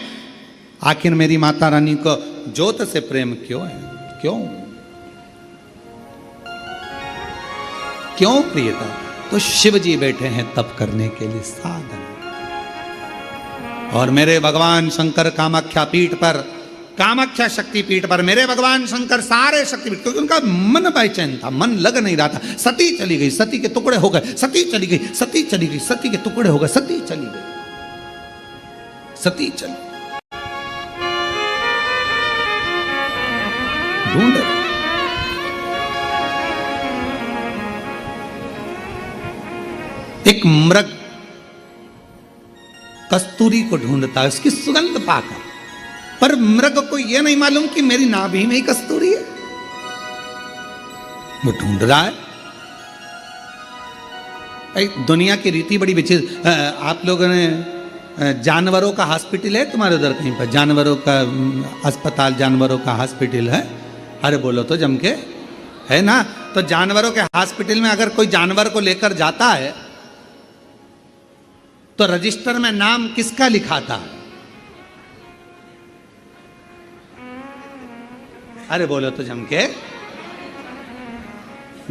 आखिर मेरी माता रानी को ज्योत से प्रेम क्यों है? क्यों क्यों प्रियता? तो शिव जी बैठे हैं तप करने के लिए, साधन। और मेरे भगवान शंकर कामाख्या पीठ पर, कामाख्या शक्ति पीठ पर मेरे भगवान शंकर सारे शक्तिपीठ, क्योंकि उनका मन बेचैन था, मन लग नहीं रहा था। सती चली गई, सती के टुकड़े हो गए, सती चली गई, सती चली गई, सती के टुकड़े हो गए, सती चली गई, सती चली। ढूंढ एक मृग कस्तूरी को ढूंढता है, उसकी सुगंध पाकर, पर मृग को यह नहीं मालूम कि मेरी नाभि में ही कस्तूरी है। वो ढूंढ रहा है। दुनिया की रीति बड़ी विचित्र। आप लोगों ने जानवरों का हॉस्पिटल है तुम्हारे उधर कहीं पर? जानवरों का अस्पताल, जानवरों का हॉस्पिटल है? अरे बोलो तो जम के, है ना? तो जानवरों के हॉस्पिटल में अगर कोई जानवर को लेकर जाता है तो रजिस्टर में नाम किसका लिखाता है? अरे बोलो तो जम के,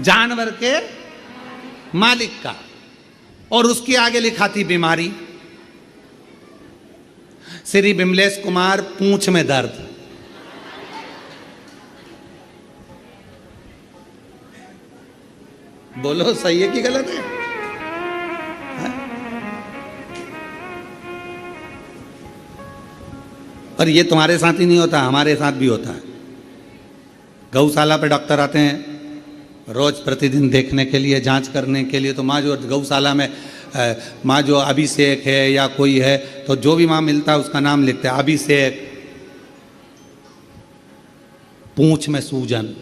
जानवर के मालिक का। और उसके आगे लिखा थी बीमारी, श्री बिमलेश कुमार पूंछ में दर्द। बोलो सही है कि गलत है? और ये तुम्हारे साथ ही नहीं होता, हमारे साथ भी होता है। गौशाला पे डॉक्टर आते हैं रोज प्रतिदिन देखने के लिए, जांच करने के लिए। तो माँ जो गौशाला में माँ जो अभिषेक है या कोई है, तो जो भी माँ मिलता है उसका नाम लिखते हैं, अभिषेक, पूंछ में सूजन।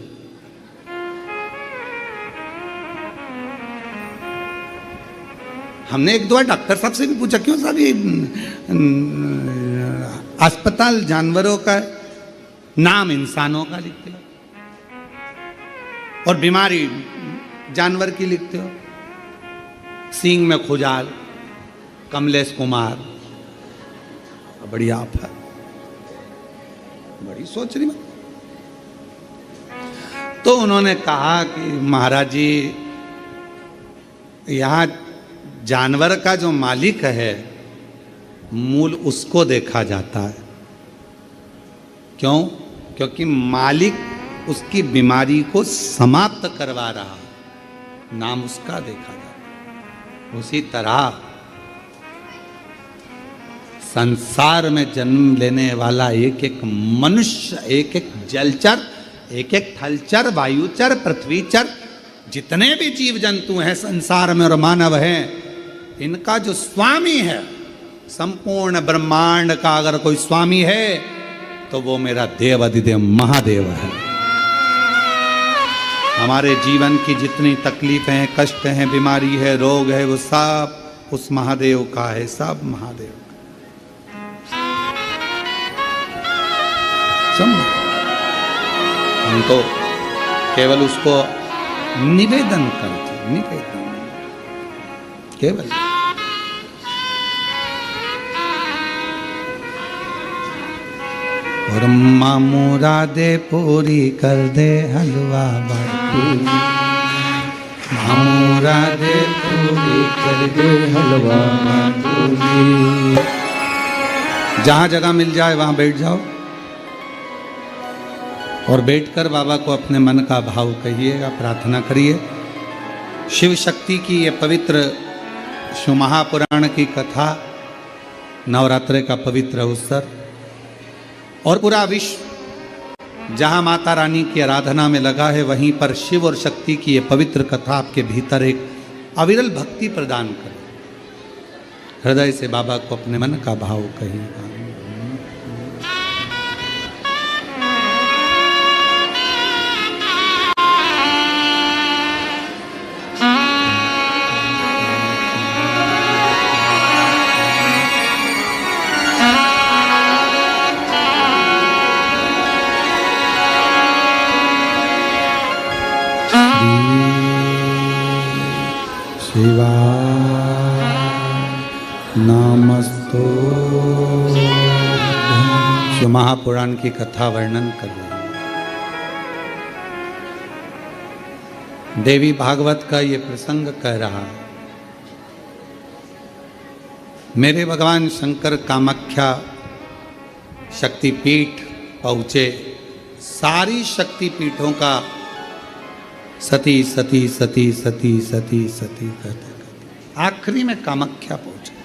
हमने एक दो बार डॉक्टर साहब से भी पूछा, क्यों साहब ये अस्पताल जानवरों का, नाम इंसानों का लिखते हो और बीमारी जानवर की लिखते हो? सींग में खुजाल, कमलेश कुमार, बड़ी आप है, बड़ी सोच रही। तो उन्होंने कहा कि महाराज जी, यहां जानवर का जो मालिक है मूल उसको देखा जाता है। क्यों? क्योंकि मालिक उसकी बीमारी को समाप्त करवा रहा, नाम उसका देखा जाता है। उसी तरह संसार में जन्म लेने वाला एक एक मनुष्य, एक एक जलचर, एक एक थलचर, वायुचर, पृथ्वीचर, जितने भी जीव जंतु हैं संसार में और मानव हैं, इनका जो स्वामी है, संपूर्ण ब्रह्मांड का अगर कोई स्वामी है तो वो मेरा देव अधिदेव महादेव है। हमारे जीवन की जितनी तकलीफें हैं, कष्ट हैं, बीमारी है, रोग है, वो सब उस महादेव का है, सब महादेव का। हम तो केवल उसको निवेदन करते, निवेदन केवल। और मामूरा दे पूरी कर दे हलवा बाटी, मामूरा दे पूरी कर दे हलवा बाटी। जहां जगह मिल जाए वहां बैठ जाओ और बैठकर बाबा को अपने मन का भाव कहिएगा, प्रार्थना करिए। शिव शक्ति की ये पवित्र शिव महापुराण की कथा, नवरात्रि का पवित्र अवसर, और पूरा विश्व जहां माता रानी की आराधना में लगा है, वहीं पर शिव और शक्ति की ये पवित्र कथा आपके भीतर एक अविरल भक्ति प्रदान करे। हृदय से बाबा को अपने मन का भाव कहिएगा। नमस्तो शिव महापुराण की कथा वर्णन कर रहे हैं। देवी भागवत का ये प्रसंग कह रहा है, मेरे भगवान शंकर कामाख्या शक्तिपीठ पहुँचे। सारी शक्तिपीठों का सती सती सती सती सती सती कहते आखिरी में कामाख्या पहुंचे।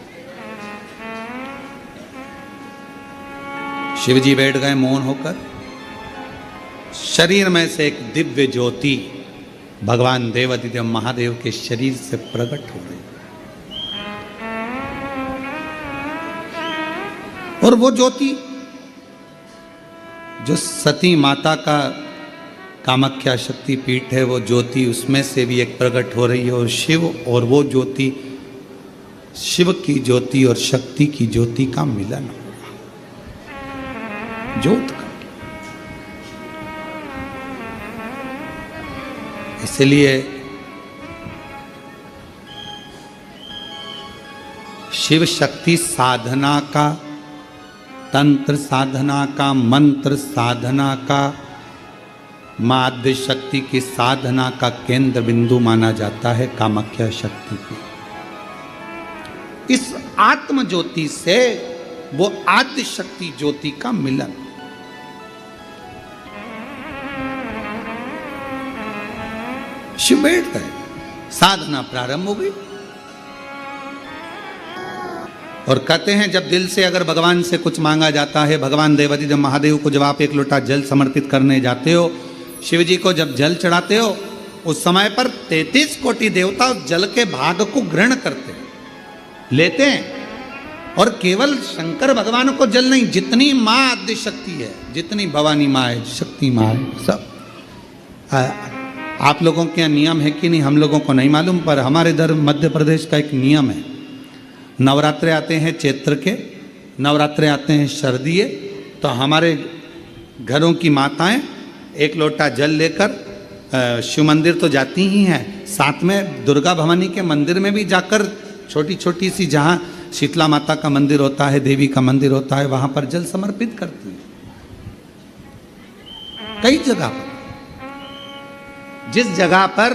शिवजी बैठ गए मौन होकर। शरीर में से एक दिव्य ज्योति भगवान देवाधिदेव महादेव के शरीर से प्रकट हो गई, और वो ज्योति जो सती माता का कामाख्या शक्ति पीठ है, वो ज्योति उसमें से भी एक प्रकट हो रही है। और शिव और वो ज्योति, शिव की ज्योति और शक्ति की ज्योति का मिलन हो रहा, ज्योत का। इसलिए शिव शक्ति साधना का, तंत्र साधना का, मंत्र साधना का, मां आद्य शक्ति की साधना का केंद्र बिंदु माना जाता है कामाख्या शक्ति को। इस आत्म ज्योति से वो आद्य शक्ति ज्योति का मिलन। शिव बैठ गए, साधना प्रारंभ हो गई। और कहते हैं जब दिल से अगर भगवान से कुछ मांगा जाता है, भगवान देवाधिदेव महादेव को जब आप एक लोटा जल समर्पित करने जाते हो, शिव जी को जब जल चढ़ाते हो, उस समय पर 33 कोटि देवता उस जल के भाग को ग्रहण करते हैं, लेते हैं। और केवल शंकर भगवान को जल नहीं, जितनी माँ आद्य शक्ति है, जितनी भवानी माँ है, शक्ति माँ है, सब। आप लोगों के यहाँ नियम है कि नहीं हम लोगों को नहीं मालूम, पर हमारे इधर मध्य प्रदेश का एक नियम है। नवरात्रे आते हैं चैत्र के, नवरात्रे आते हैं शरदीय, तो हमारे घरों की माताएं एक लोटा जल लेकर शिव मंदिर तो जाती ही हैं, साथ में दुर्गा भवानी के मंदिर में भी जाकर छोटी छोटी सी, जहाँ शीतला माता का मंदिर होता है, देवी का मंदिर होता है, वहां पर जल समर्पित करती हैं। कई जगह पर, जिस जगह पर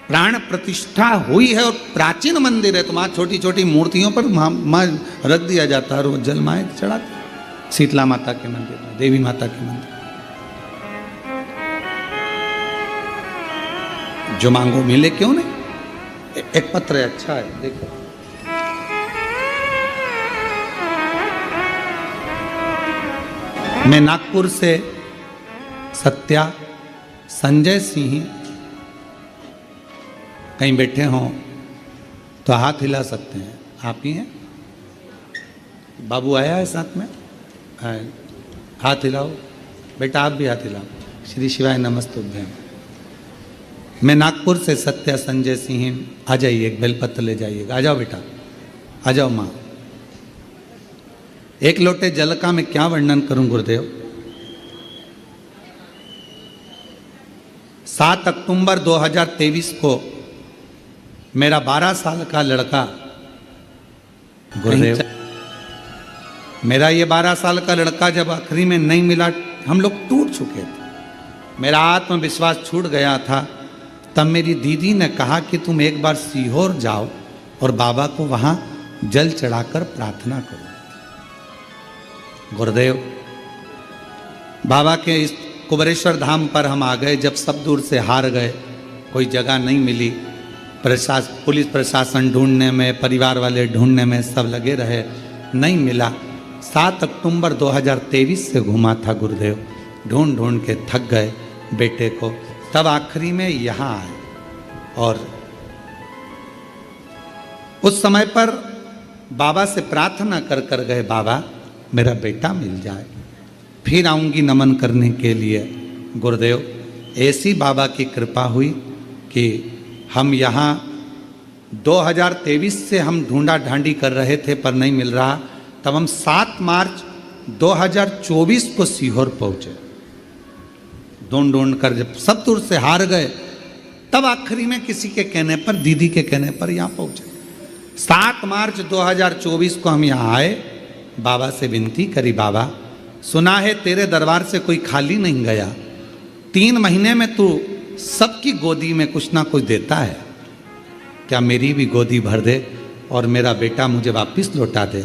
प्राण प्रतिष्ठा हुई है और प्राचीन मंदिर है, तो वहां छोटी छोटी मूर्तियों पर मां रख दिया जाता है और वो जल माए चढ़ाते। शीतला माता के मंदिर में, देवी माता के मंदिर, जो मांगो मिले, क्यों नहीं। एक पत्र है, अच्छा है, देखो। मैं नागपुर से सत्या संजय सिंह, कहीं बैठे हों तो हाथ हिला सकते हैं। आप ही हैं? बाबू आया है साथ में? हाथ हिलाओ बेटा, आप भी हाथ हिलाओ। श्री शिवाय नमस्तुभ्यम। मैं नागपुर से सत्या संजय सिंह। आ जाइए, एक बेलपत्र ले जाइएगा। आ जाओ बेटा, आ जाओ माँ। एक लोटे जल का मैं क्या वर्णन करूं गुरुदेव। 7 अक्टूबर 2023 को मेरा 12 साल का लड़का, गुरुदेव, मेरा ये 12 साल का लड़का जब आखिरी में नहीं मिला, हम लोग टूट चुके थे, मेरा आत्मविश्वास छूट गया था। तब मेरी दीदी ने कहा कि तुम एक बार सीहोर जाओ और बाबा को वहां जल चढ़ाकर प्रार्थना करो। गुरुदेव, बाबा के इस कुबरेश्वर धाम पर हम आ गए। जब सब दूर से हार गए, कोई जगह नहीं मिली, पुलिस प्रशासन ढूंढने में, परिवार वाले ढूंढने में, सब लगे रहे, नहीं मिला। 7 अक्टूबर 2023 से घूमा था गुरुदेव, ढूंढ ढूंढ के थक गए बेटे को। तब आखिरी में यहाँ आए और उस समय पर बाबा से प्रार्थना कर कर गए, बाबा मेरा बेटा मिल जाए, फिर आऊंगी नमन करने के लिए। गुरुदेव, ऐसी बाबा की कृपा हुई कि हम यहाँ 2023 से हम ढूंढा ढांडी कर रहे थे पर नहीं मिल रहा। तब हम 7 मार्च 2024 को सीहोर पहुंचे। ढूंढ ढूंढ कर जब सब दूर से हार गए, तब आखिरी में किसी के कहने पर, दीदी के कहने पर यहाँ पहुंचे। 7 मार्च 2024 को हम यहाँ आए, बाबा से विनती करी, बाबा सुना है तेरे दरबार से कोई खाली नहीं गया, 3 महीने में तू सबकी गोदी में कुछ ना कुछ देता है, क्या मेरी भी गोदी भर दे और मेरा बेटा मुझे वापस लौटा दे।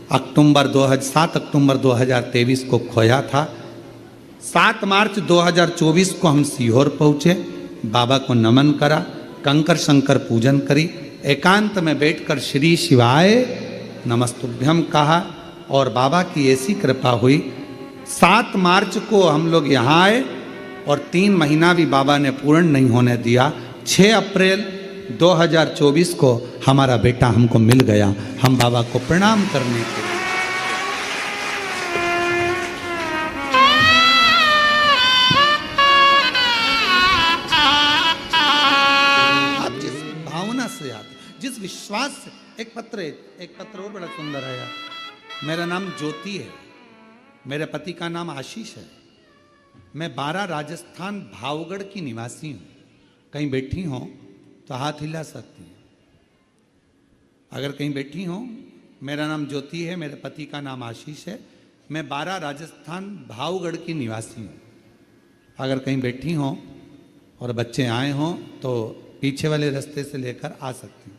7 अक्टूबर 2023 को खोया था। 7 मार्च 2024 को हम सीहोर पहुँचे, बाबा को नमन करा, कंकर शंकर पूजन करी, एकांत में बैठकर श्री शिवाय नमस्तुभ्यम कहा और बाबा की ऐसी कृपा हुई। 7 मार्च को हम लोग यहाँ आए और 3 महीना भी बाबा ने पूर्ण नहीं होने दिया। 6 अप्रैल 2024 को हमारा बेटा हमको मिल गया। हम बाबा को प्रणाम करने के लिए, आप जिस भावना से आते, जिस विश्वास से, एक पत्र और बड़ा सुंदर है यार। मेरा नाम ज्योति है, मेरे पति का नाम आशीष है। मैं 12 राजस्थान भावगढ़ की निवासी हूँ। कहीं बैठी हो तो हाथ हिला सकती हैं। अगर कहीं बैठी हो, मेरा नाम ज्योति है, मेरे पति का नाम आशीष है। मैं 12 राजस्थान भावगढ़ की निवासी हूँ। अगर कहीं बैठी हो और बच्चे आए हों तो पीछे वाले रास्ते से लेकर आ सकती हैं।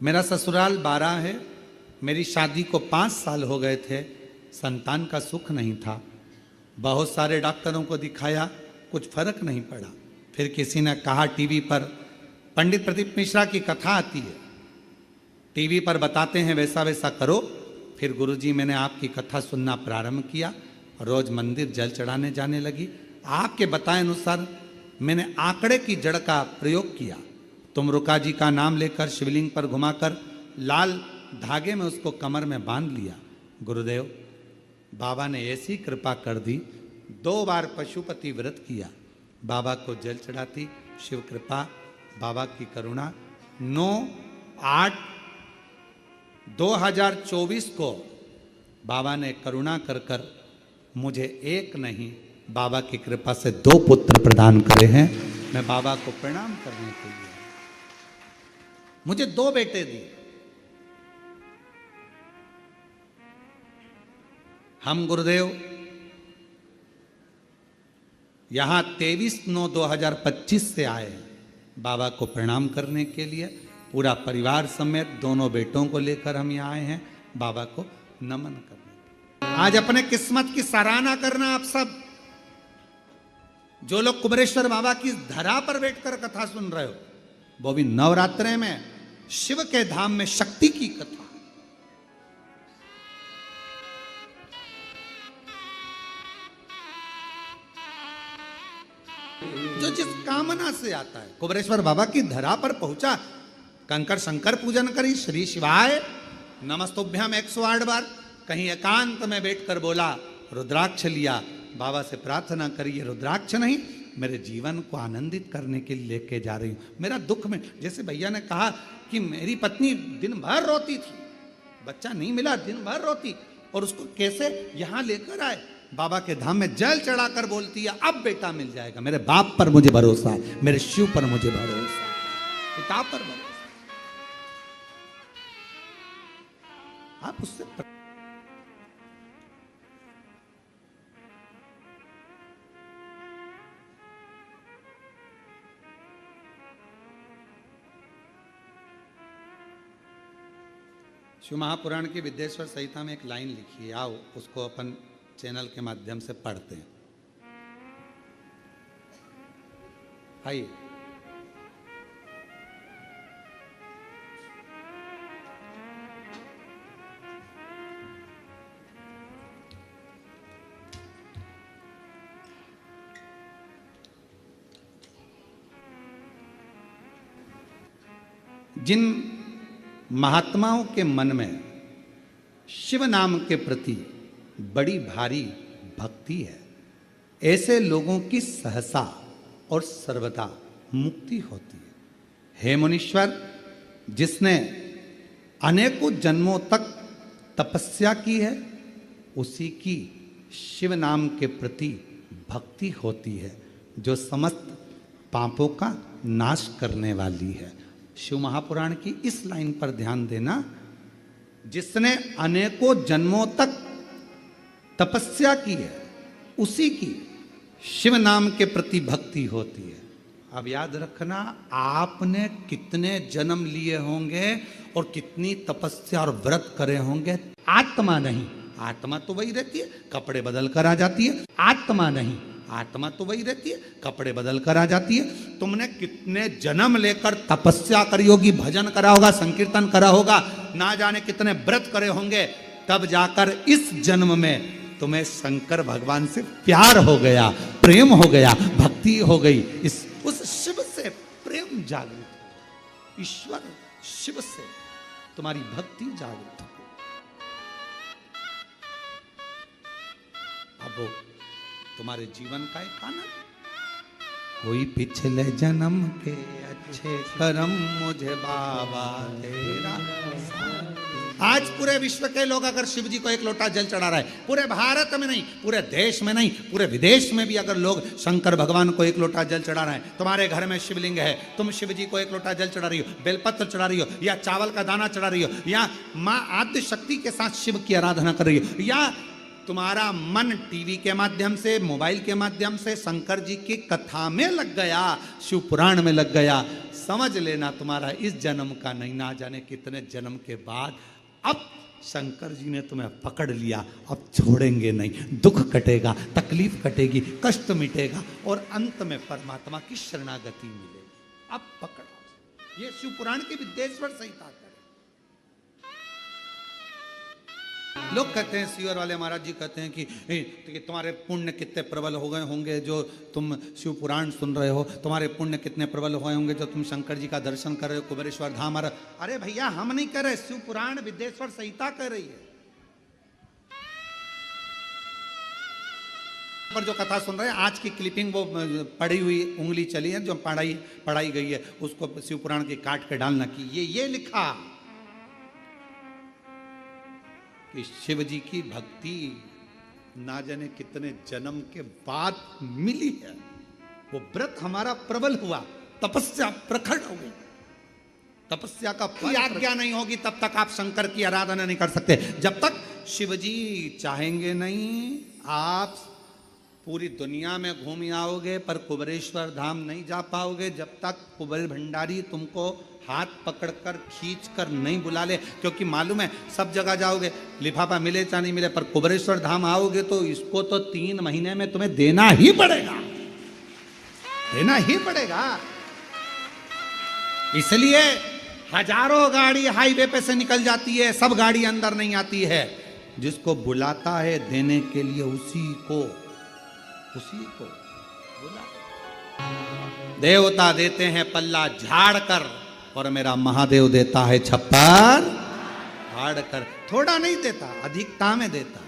मेरा ससुराल 12 है। मेरी शादी को 5 साल हो गए थे, संतान का सुख नहीं था। बहुत सारे डॉक्टरों को दिखाया, कुछ फर्क नहीं पड़ा। फिर किसी ने कहा, टीवी पर पंडित प्रदीप मिश्रा की कथा आती है, टीवी पर बताते हैं वैसा वैसा करो। फिर गुरुजी मैंने आपकी कथा सुनना प्रारंभ किया, रोज मंदिर जल चढ़ाने जाने लगी। आपके बताए अनुसार मैंने आंकड़े की जड़ का प्रयोग किया। तुमरुका जी का नाम लेकर शिवलिंग पर घुमाकर लाल धागे में उसको कमर में बांध लिया। गुरुदेव, बाबा ने ऐसी कृपा कर दी, 2 बार पशुपति व्रत किया, बाबा को जल चढ़ाती, शिव कृपा, बाबा की करुणा। 9/8/2024 को बाबा ने करुणा कर कर मुझे 1 नहीं बाबा की कृपा से 2 पुत्र प्रदान करे हैं। मैं बाबा को प्रणाम करने के लिए, मुझे 2 बेटे दिए। हम गुरुदेव यहां 23/9/2025 से आए बाबा को प्रणाम करने के लिए। पूरा परिवार समेत दोनों बेटों को लेकर हम यहाँ आए हैं बाबा को नमन करने। आज अपने किस्मत की सराहना करना आप सब, जो लोग कुबेरेश्वर बाबा की धरा पर बैठकर कथा सुन रहे हो, वो भी नवरात्रे में शिव के धाम में शक्ति की कथा। जो जिस कामना से आता है, कुबेरेश्वर बाबा की धरा पर पहुंचा, कंकर शंकर पूजन करी, श्री शिवाय नमस्तुभ्यम 108 बार, कहीं एकांत में बैठकर बोला, रुद्राक्ष लिया, बाबा से प्रार्थना करी, ये रुद्राक्ष नहीं, मेरे जीवन को आनंदित करने के लिए लेके जा रही हूं। मेरा दुख में, जैसे भैया ने कहा कि मेरी पत्नी दिन भर रोती थी, बच्चा नहीं मिला, दिन भर रोती, और उसको कैसे यहां लेकर आए, बाबा के धाम में जल चढ़ाकर बोलती है अब बेटा मिल जाएगा। मेरे बाप पर मुझे भरोसा है, मेरे शिव पर मुझे भरोसा है, पिता पर भरोसा। आप उससे शिव महापुराण की विद्येश्वर संहिता में एक लाइन लिखी है, आओ उसको अपन चैनल के माध्यम से पढ़ते हैं। आइए। जिन महात्माओं के मन में शिव नाम के प्रति बड़ी भारी भक्ति है, ऐसे लोगों की सहसा और सर्वदा मुक्ति होती है। हे मुनीश्वर, जिसने अनेकों जन्मों तक तपस्या की है, उसी की शिव नाम के प्रति भक्ति होती है, जो समस्त पापों का नाश करने वाली है। शिव महापुराण की इस लाइन पर ध्यान देना, जिसने अनेकों जन्मों तक तपस्या की है, उसी की शिव नाम के प्रति भक्ति होती है। अब याद रखना, आपने कितने जन्म लिए होंगे और कितनी तपस्या और व्रत करे होंगे, आत्मा नहीं, आत्मा तो वही रहती है, कपड़े बदल कर आ जाती है। आत्मा नहीं, आत्मा तो वही रहती है, कपड़े बदल कर आ जाती है। तुमने कितने जन्म लेकर तपस्या करी होगी, भजन करा होगा, संकीर्तन करा होगा, ना जाने कितने व्रत करे होंगे, तब जाकर इस जन्म में तुम्हें शंकर भगवान से प्यार हो गया, प्रेम हो गया, भक्ति हो गई। उस शिव से प्रेम जागृत हो, ईश्वर शिव से तुम्हारी भक्ति जागृत हो। अब वो तुम्हारे जीवन का एक आनंद, कोई पिछले जन्म के अच्छे कर्म मुझे बाबा तेरा। आज पूरे विश्व के लोग अगर शिव जी को एक लोटा जल चढ़ा रहा है, पूरे भारत में नहीं, पूरे देश में नहीं, पूरे विदेश में भी अगर लोग शंकर भगवान को एक लोटा जल चढ़ा रहे हैं, तुम्हारे घर में शिवलिंग है, तुम शिव जी को एक लोटा जल चढ़ा रही हो, बेलपत्र चढ़ा रही हो, या चावल का दाना चढ़ा रही हो, या माँ आद्य शक्ति के साथ शिव की आराधना कर रही हो, या तुम्हारा मन टीवी के माध्यम से, मोबाइल के माध्यम से शंकर जी की कथा में लग गया, शिव पुराण में लग गया, समझ लेना तुम्हारा इस जन्म का नहीं, ना जाने कितने जन्म के बाद अब शंकर जी ने तुम्हें पकड़ लिया, अब छोड़ेंगे नहीं। दुख कटेगा, तकलीफ कटेगी, कष्ट मिटेगा और अंत में परमात्मा की शरणागति मिलेगी। अब पकड़ो, ये शिव पुराण की विद्येश्वर संहिता है। लोग कहते हैं, सीवर वाले महाराज जी कहते हैं कि तुम्हारे पुण्य कितने प्रबल हो गए होंगे जो तुम शिव पुराण सुन रहे हो, तुम्हारे पुण्य कितने प्रबल हो गए होंगे जो तुम शंकर जी का दर्शन कर रहे हो, कुबेरेश्वर धाम आ रहे। अरे भैया, हम नहीं कर रहे, शिव पुराण विद्येश्वर संहिता कर रही है। पर जो कथा सुन रहे हैं, आज की क्लिपिंग वो पढ़ी हुई उंगली चली है, जो पढ़ाई गई है, उसको शिव पुराण की काट के डालना की ये लिखा कि शिव जी की भक्ति ना जाने कितने जन्म के बाद मिली है। वो व्रत हमारा प्रबल हुआ, तपस्या प्रखर हो गई। तपस्या का फल आज्ञा नहीं होगी तब तक आप शंकर की आराधना नहीं कर सकते। जब तक शिवजी चाहेंगे नहीं, आप पूरी दुनिया में घूम आओगे पर कुबेरेश्वर धाम नहीं जा पाओगे जब तक कुबेर भंडारी तुमको हाथ पकड़कर खींचकर नहीं बुला ले। क्योंकि मालूम है सब जगह जाओगे, लिफाफा मिले चाहे नहीं मिले, पर कुबेरेश्वर धाम आओगे तो इसको तो 3 महीने में तुम्हें देना ही पड़ेगा, देना ही पड़ेगा। इसलिए हजारों गाड़ी हाईवे पे से निकल जाती है, सब गाड़ी अंदर नहीं आती है। जिसको बुलाता है देने के लिए उसी को बुला। देवता देते हैं पल्ला झाड़ कर और मेरा महादेव देता है छप्पर फाड़ कर। थोड़ा नहीं देता, अधिकता में देता।